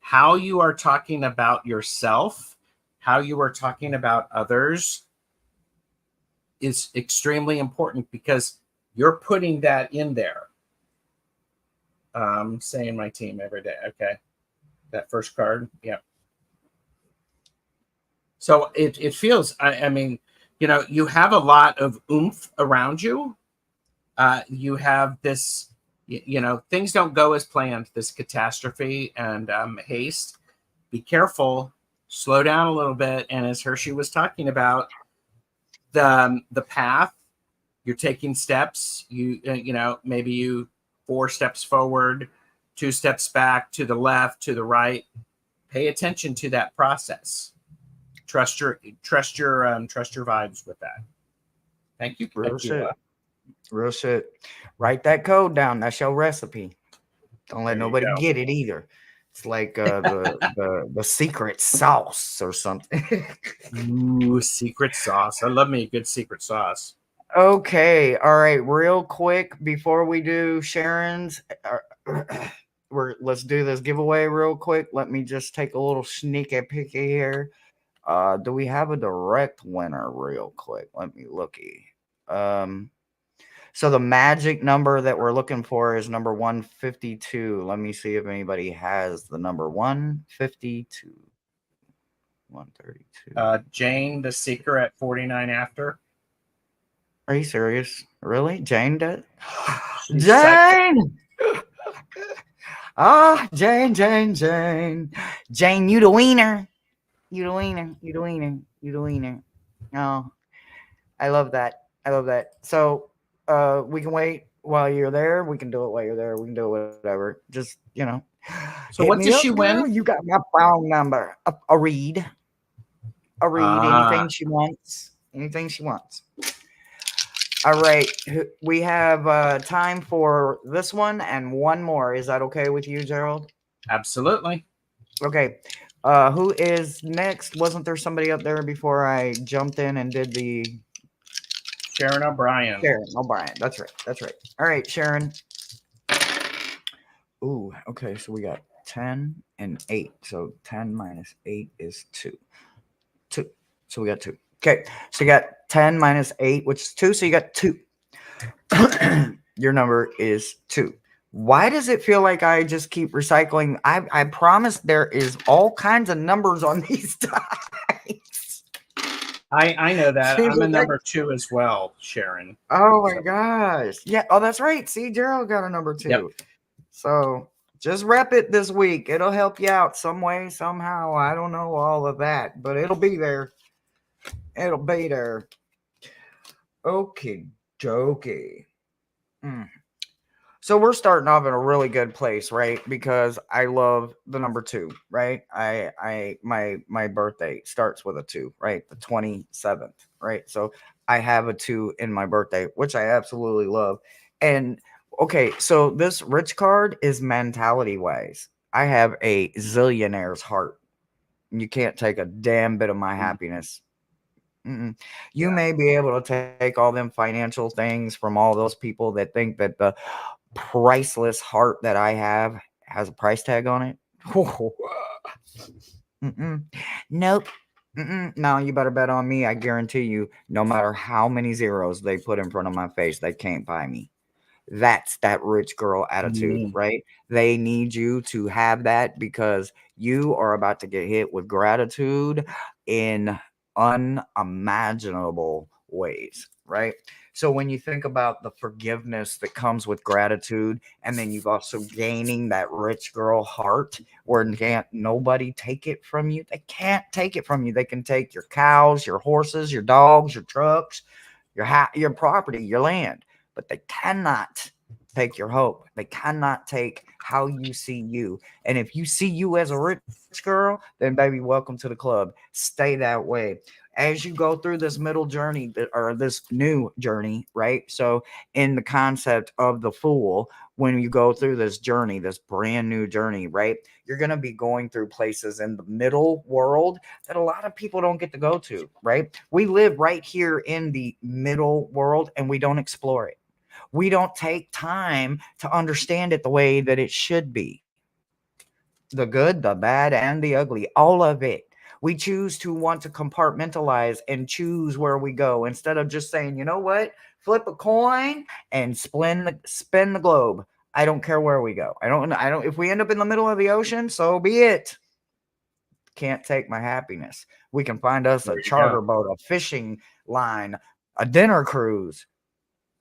How you are talking about yourself, how you are talking about others is extremely important because you're putting that in there. Saying my team every day. Okay. That first card. Yeah. So it feels, I mean, you have a lot of oomph around you. You have this, things don't go as planned, this catastrophe and haste. Be careful, slow down a little bit. And as Hershey was talking about, the path, you're taking steps, maybe you 4 steps forward, 2 steps back, to the left, to the right. Pay attention to that process. Trust your vibes with that. Thank you. Real shit. Real shit. Write that code down. That's your recipe. Don't let nobody get it either. It's like the secret sauce or something. Ooh, secret sauce. I love me a good secret sauce. Okay. All right. Real quick before we do Sharon's, let's do this giveaway real quick. Let me just take a little sneaky picky here. Do we have a direct winner real quick? Let me looky. So the magic number that we're looking for is number 152. Let me see if anybody has the number 152. 132. Jane, the seeker at 49 after. Are you serious? Really? Jane did? Jane! Jane, Jane, Jane. Jane, you the wiener. You the wiener. You the wiener. You the wiener. Oh, I love that. I love that. So we can wait while you're there. We can do it while you're there. We can do it whatever. Just, So what does she win? Girl. You got my phone number. A read. A read. Anything she wants. Anything she wants. All right. We have time for this one and one more. Is that okay with you, Gerald? Absolutely. Okay. Who is next? Wasn't there somebody up there before I jumped in and did the... Sharon O'Brien. Sharon O'Brien. That's right. That's right. All right, Sharon. Ooh, okay. So we got 10 and 8. So 10 minus 8 is 2. 2. So we got 2. Okay. So you got 10 minus 8, which is 2. So you got 2. Your number is 2. Why does it feel like I just keep recycling? I promise there is all kinds of numbers on these dice. I know that. I'm a number 2 as well, Sharon. Oh my gosh. Yeah. Oh, that's right. See, Gerald got a number 2. Yep. So just rep it this week. It'll help you out some way, somehow. I don't know all of that, but it'll be there. It'll be there. Okay, dokey. So we're starting off in a really good place, right? Because I love the number 2, right? My birthday starts with a 2, right? The 27th, right? So I have a 2 in my birthday, which I absolutely love. And okay, so this rich card is mentality wise. I have a zillionaire's heart. You can't take a damn bit of my happiness. You may be able to take all them financial things from all those people that think that the priceless heart that I have has a price tag on it. Nope. No, you better bet on me. I guarantee you, no matter how many zeros they put in front of my face, they can't buy me. That's that rich girl attitude, Mm. right? They need you to have that because you are about to get hit with gratitude in unimaginable ways, right? So when you think about the forgiveness that comes with gratitude, and then you've also gaining that rich girl heart where can't nobody take it from you. They can't take it from you. They can take your cows, your horses, your dogs, your trucks, your property, your land, but they cannot take your hope. They cannot take how you see you. And if you see you as a rich girl, then baby, welcome to the club. Stay that way. As you go through this middle journey or this new journey, right? So, in the concept of the fool, when you go through this journey, this brand new journey, right? You're going to be going through places in the middle world that a lot of people don't get to go to, right? We live right here in the middle world and we don't explore it. We don't take time to understand it the way that it should be. The good, the bad, and the ugly, all of it. We choose to want to compartmentalize and choose where we go instead of just saying, you know what, flip a coin and spin the globe. I don't care where we go. I don't. If we end up in the middle of the ocean, so be it. Can't take my happiness. We can find us There a you go. charter boat, a fishing line, a dinner cruise.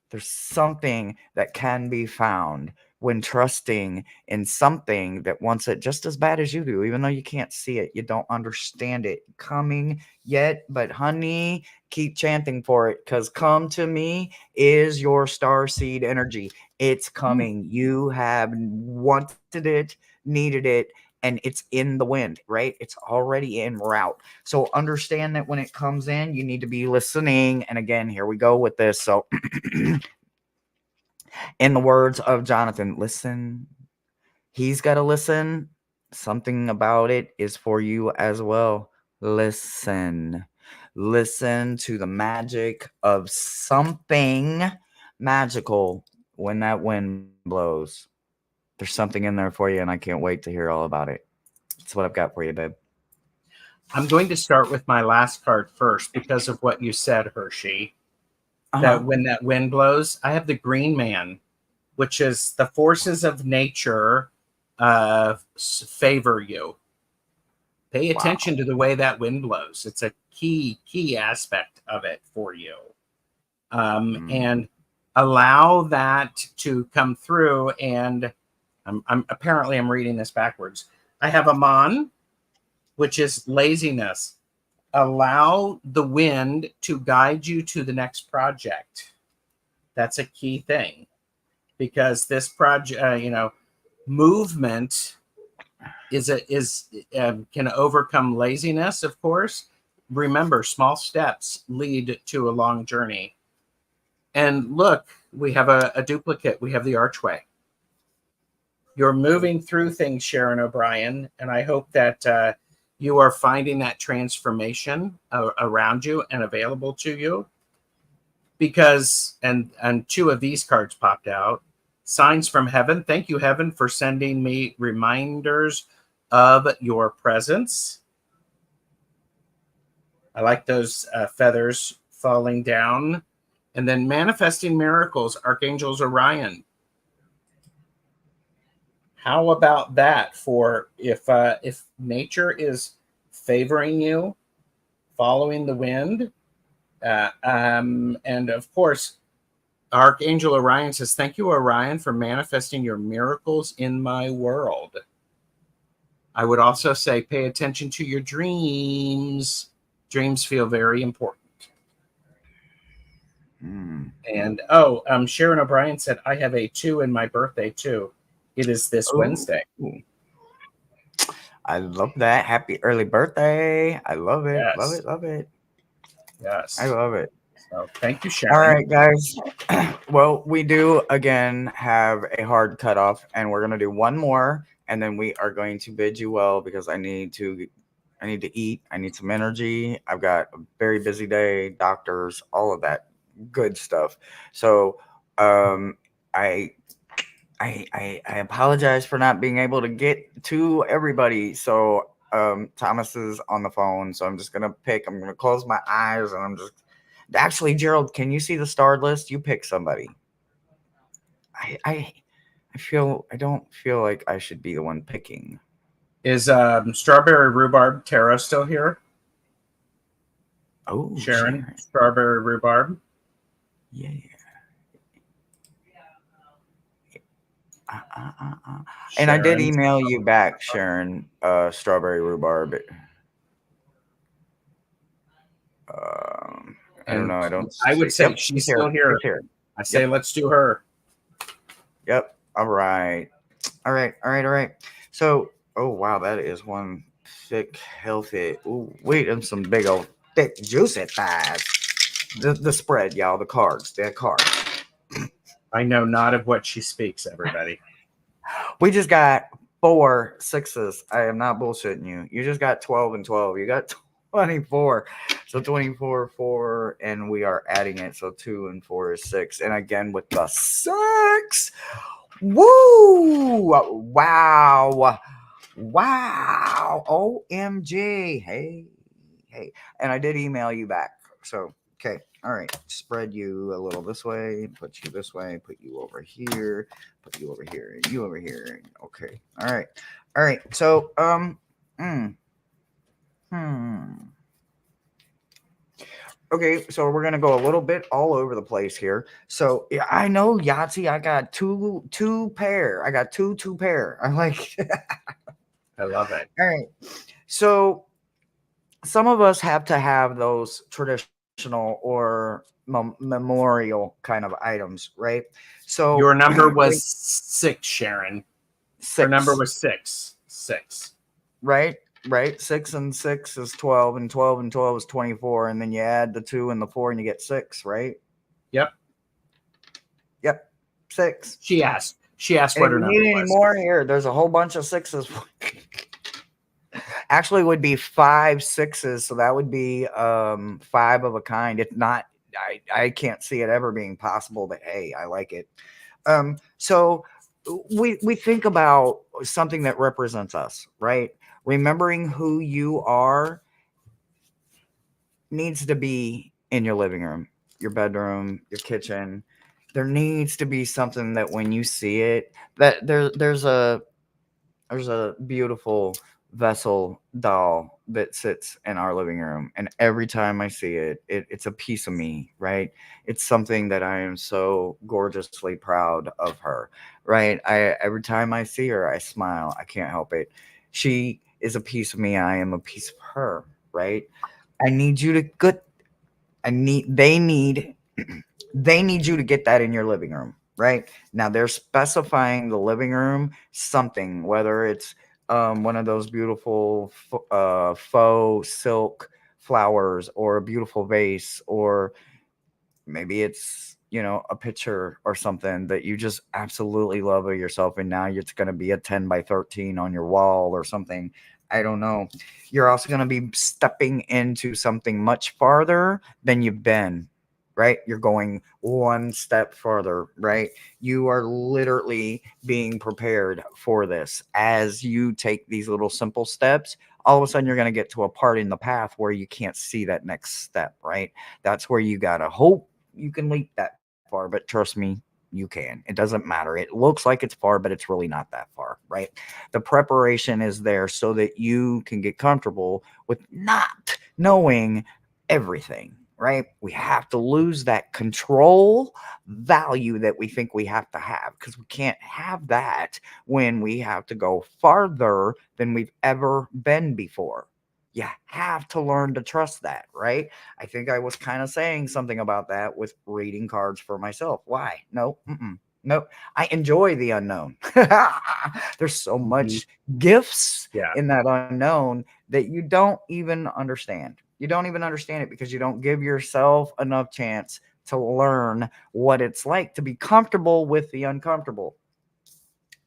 There's something that can be found when trusting in something that wants it just as bad as you do, even though you can't see it. You don't understand it coming yet. But, honey, keep chanting for it because come to me is your star seed energy. It's Mm. coming. You have wanted it, needed it, and it's in the wind, right? It's already en route. So understand that when it comes in, you need to be listening. And again, here we go with this. So, in the words of Jonathan, listen. He's got to listen. Something about it is for you as well. Listen. Listen to the magic of something magical when that wind blows. There's something in there for you, and I can't wait to hear all about it. That's what I've got for you, babe. I'm going to start with my last card first because of what you said, Hershey. Uh That huh. when that wind blows, I have the Green Man, which is the forces of nature favor you. Pay Wow. attention to the way that wind blows. It's a key aspect of it for you. Mm. And allow that to come through. And I'm apparently I'm reading this backwards. I have Aman, which is laziness. Allow the wind to guide you to the next project. That's a key thing because this project, movement can overcome laziness. Of course, remember, small steps lead to a long journey. And look, we have a duplicate. We have the archway. You're moving through things, Sharon O'Brien, and I hope that you are finding that transformation around you and available to you. Because and two of these cards popped out. Signs from heaven. Thank you, heaven, for sending me reminders of your presence. I like those feathers falling down. And then manifesting miracles, Archangels Orion. How about that for if nature is favoring you, following the wind, and of course, Archangel Orion says, "Thank you, Orion, for manifesting your miracles in my world." I would also say, pay attention to your dreams. Dreams feel very important. Mm. And Sharon O'Brien said, "I have a 2 in my birthday too. It is this Oh, Wednesday." I love that. Happy early birthday. I love it. Love Yes, it. Love it. I yes. love it. So thank you, All Sharon. right, guys. Well, we do again have a hard cutoff, and we're gonna do one more, and then we are going to bid you well because I need to eat. I need some energy. I've got a very busy day, doctors, all of that good stuff. So, um, I I apologize for not being able to get to everybody. So Thomas is on the phone, so I'm just gonna pick. I'm gonna close my eyes, and I'm just. Actually, Gerald, can you see the starred list? You pick somebody. I don't feel like I should be the one picking. Is Strawberry Rhubarb Tarot still here? Oh, Sharon, Sharon. Strawberry Rhubarb. Yeah. And I did Sharon. email you back, Sharon. Strawberry rhubarb. I don't And know. I don't I would see. say Yep, she's she's here. still here. She's here. I say Yep. let's do her. Yep. All right. All right. All right. All right. So, oh wow, that is one thick, healthy. Ooh, wait, and some big old thick, juicy thighs. The spread, y'all. The cards. They're cards. I know not of what she speaks, everybody. We just got 4 6s. I am not bullshitting you. You just got 12 and 12. You got 24. So 24, 4, and we are adding it. So 2 and 4 is 6. And again with the 6. Woo! Wow. Wow. OMG. Hey. And I did email you back. So, okay. All right. Spread you a little this way, put you this way, put you over here, put you over here, and you over here. Okay. All right. All right. So, okay, so we're gonna go a little bit all over the place here. So yeah, I know Yahtzee. I got two pair. I got two pair. I'm like, I love it. all right. So some of us have to have those traditional or memorial kind of items, right? So Your number was 6, Sharon. Her number 6, was 6. 6. right? Right? 6 and 6 is 12, and 12 and 12 is 24, and then you add the 2 and the 4, and you get 6, right? Yep. Yep, 6. She asked And what if her you number need any was. more here, there's a whole bunch of 6s. Actually, it would be 5 6s, so that would be 5 of a kind. It's not. I can't see it ever being possible, but hey, I like it. So we think about something that represents us, right? Remembering who you are needs to be in your living room, your bedroom, your kitchen. There needs to be something that when you see it, that there's a beautiful vessel doll that sits in our living room, and every time I see it, it's a piece of me, right? It's something that I am so gorgeously proud of her, right? I Every time I see her, I smile. I can't help it. She is a piece of me. I am a piece of her, right? I need you to get. They need they need you to get that in your living room, right? Now they're specifying the living room something, whether it's one of those beautiful faux silk flowers, or a beautiful vase, or maybe it's a picture or something that you just absolutely love of yourself, and now it's going to be a 10 by 13 on your wall or something. I don't know. You're also going to be stepping into something much farther than you've been, right? You're going one step further, right? You are literally being prepared for this. As you take these little simple steps, all of a sudden you're going to get to a part in the path where you can't see that next step, right? That's where you got to hope you can leap that far, but trust me, you can. It doesn't matter. It looks like it's far, but it's really not that far, right? The preparation is there so that you can get comfortable with not knowing everything, right? We have to lose that control value that we think we have to have, because we can't have that when we have to go farther than we've ever been before. You have to learn to trust that, right? I think I was kind of saying something about that with reading cards for myself. Why? No, no. I enjoy the unknown. There's so much gifts Yeah. in that unknown that you don't even understand. You don't even understand it because you don't give yourself enough chance to learn what it's like to be comfortable with the uncomfortable.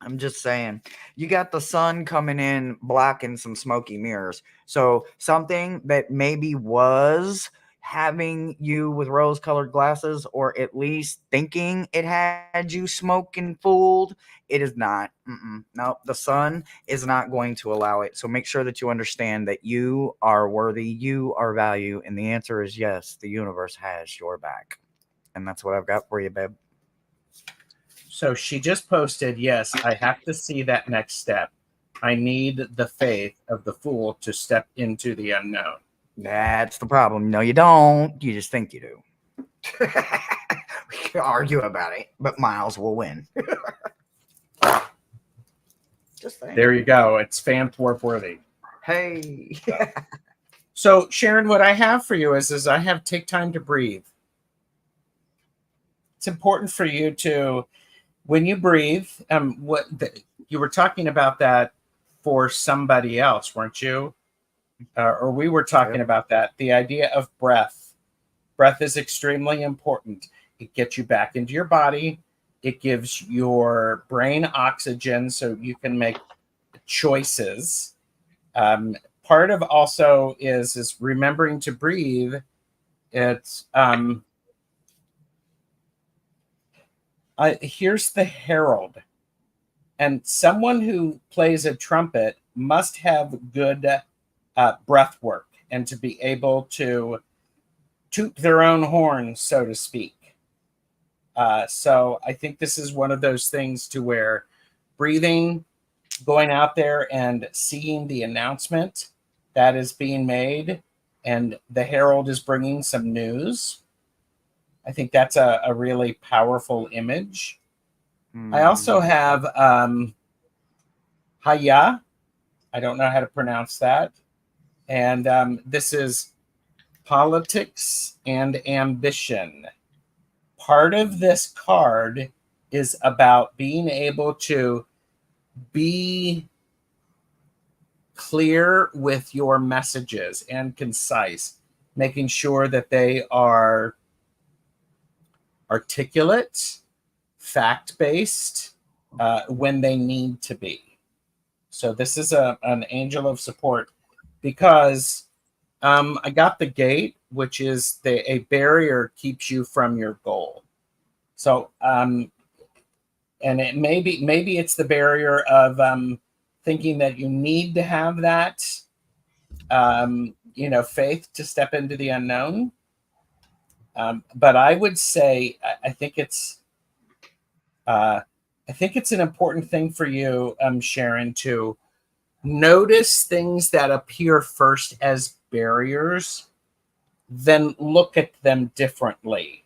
I'm just saying, you got the sun coming in, blocking some smoky mirrors. So something that maybe was having you with rose-colored glasses, or at least thinking it had you smoking fooled. It is not. No, the sun is not going to allow it. So make sure that you understand that you are worthy, you are value, and the answer is yes. The universe has your back, and that's what I've got for you, babe. So she just posted, yes, I have to see that next step. I need the faith of the fool to step into the unknown. That's the problem. No, you don't. You just think you do. We can argue about it, but Miles will win. Just saying. There you go. It's fan dwarf worthy. Hey. So Sharon, what I have for you is I have take time to breathe. It's important for you to, when you breathe, you were talking about that for somebody else, weren't you? Or we were talking about that. The idea of breath. Breath is extremely important. It gets you back into your body. It gives your brain oxygen so you can make choices. Part of also is remembering to breathe. It's here's the herald, and someone who plays a trumpet must have good breath work and to be able to toot their own horn, so to speak. So I think this is one of those things to where breathing, going out there and seeing the announcement that is being made, and the herald is bringing some news. I think that's a really powerful image. I also have Haya. I don't know how to pronounce that. And this is politics and ambition. Part of this card is about being able to be clear with your messages and concise, making sure that they are articulate, fact-based when they need to be. So this is an angel of support because I got the gate, which is a barrier keeps you from your goal. So and it maybe it's the barrier of thinking that you need to have that faith to step into the unknown. But I would say I think it's an important thing for you, Sharon, to notice things that appear first as barriers, then look at them differently.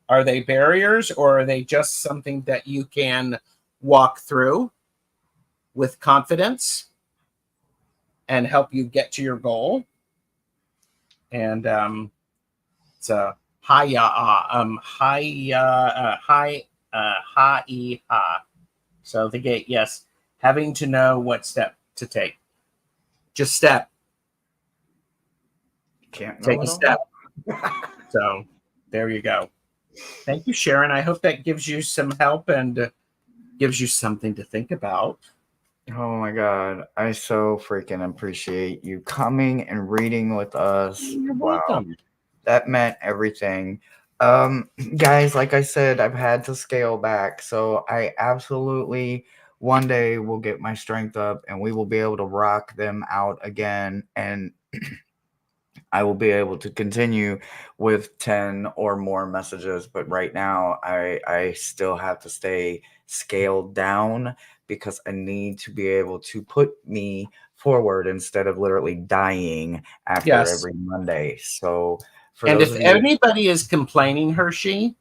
Are they barriers, or are they just something that you can walk through with confidence and help you get to your goal? And it's a ha. So the gate, yes, having to know what step to take. Just step. Can't Take a step. So there you go. Thank you, Sharon. I hope that gives you some help and gives you something to think about. Oh my God. I so freaking appreciate you coming and reading with us. You're Wow. welcome. That meant everything. Guys, like I said, I've had to scale back. So I absolutely one day will get my strength up and we will be able to rock them out again. And I will be able to continue with 10 or more messages. But right now, I still have to stay scaled down because I need to be able to put me forward instead of literally dying after Yes. every Monday. So for And those if of you, anybody is complaining, Hershey,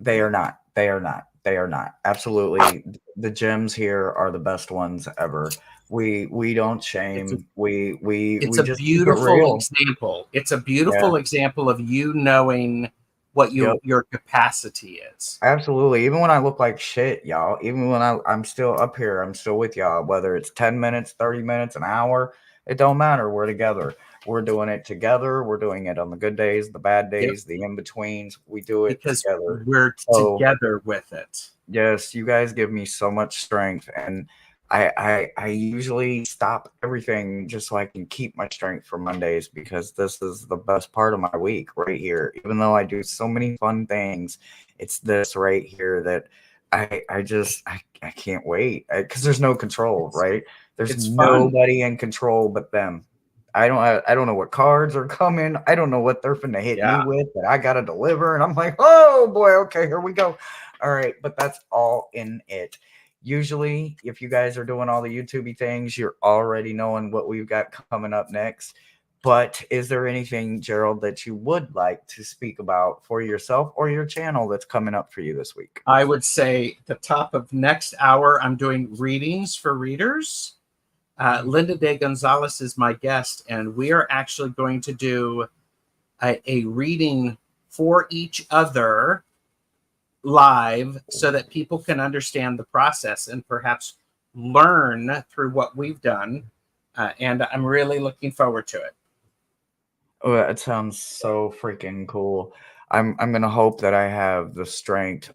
they are not. They are not. They are not. Absolutely. The gems here are the best ones ever. We don't shame. We it's a just keep it beautiful real. example. It's a Yeah. beautiful example of you knowing what Yep. your capacity is. Absolutely. Even when I look like shit, y'all, even when I'm still up here, I'm still with y'all, whether it's 10 minutes, 30 minutes, an hour, it don't matter. We're together. We're doing it together. We're doing it on the good days, the bad days, the in-betweens. We do it Because together. we're So, together with it. yes, you guys give me so much strength. And I usually stop everything just so I can keep my strength for Mondays, because this is the best part of my week right here. Even though I do so many fun things, it's this right here that I can't wait, because there's no control, It's right? There's it's fun. nobody in control but them. I don't know what cards are coming. I don't know what they're finna hit me Yeah. with that I gotta deliver, and I'm like, oh boy, okay, here we go. All right, but that's all in it. Usually, if you guys are doing all the YouTubey things, you're already knowing what we've got coming up next. But is there anything, Gerald, that you would like to speak about for yourself or your channel that's coming up for you this week? I would say the top of next hour, I'm doing readings for readers. Linda De Gonzalez is my guest, and we are actually going to do a reading for each other live so that people can understand the process and perhaps learn through what we've done. And I'm really looking forward to it. Oh, that sounds so freaking cool. I'm gonna hope that I have the strength.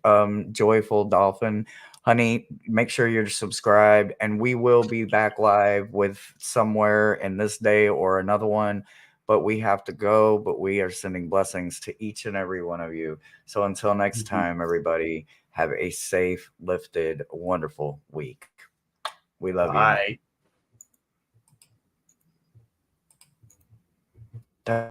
Joyful Dolphin, honey, make sure you're subscribed, and we will be back live with somewhere in this day or another one. But we have to go. But we are sending blessings to each and every one of you. So until next time, everybody, have a safe, lifted, wonderful week. We love you. Bye.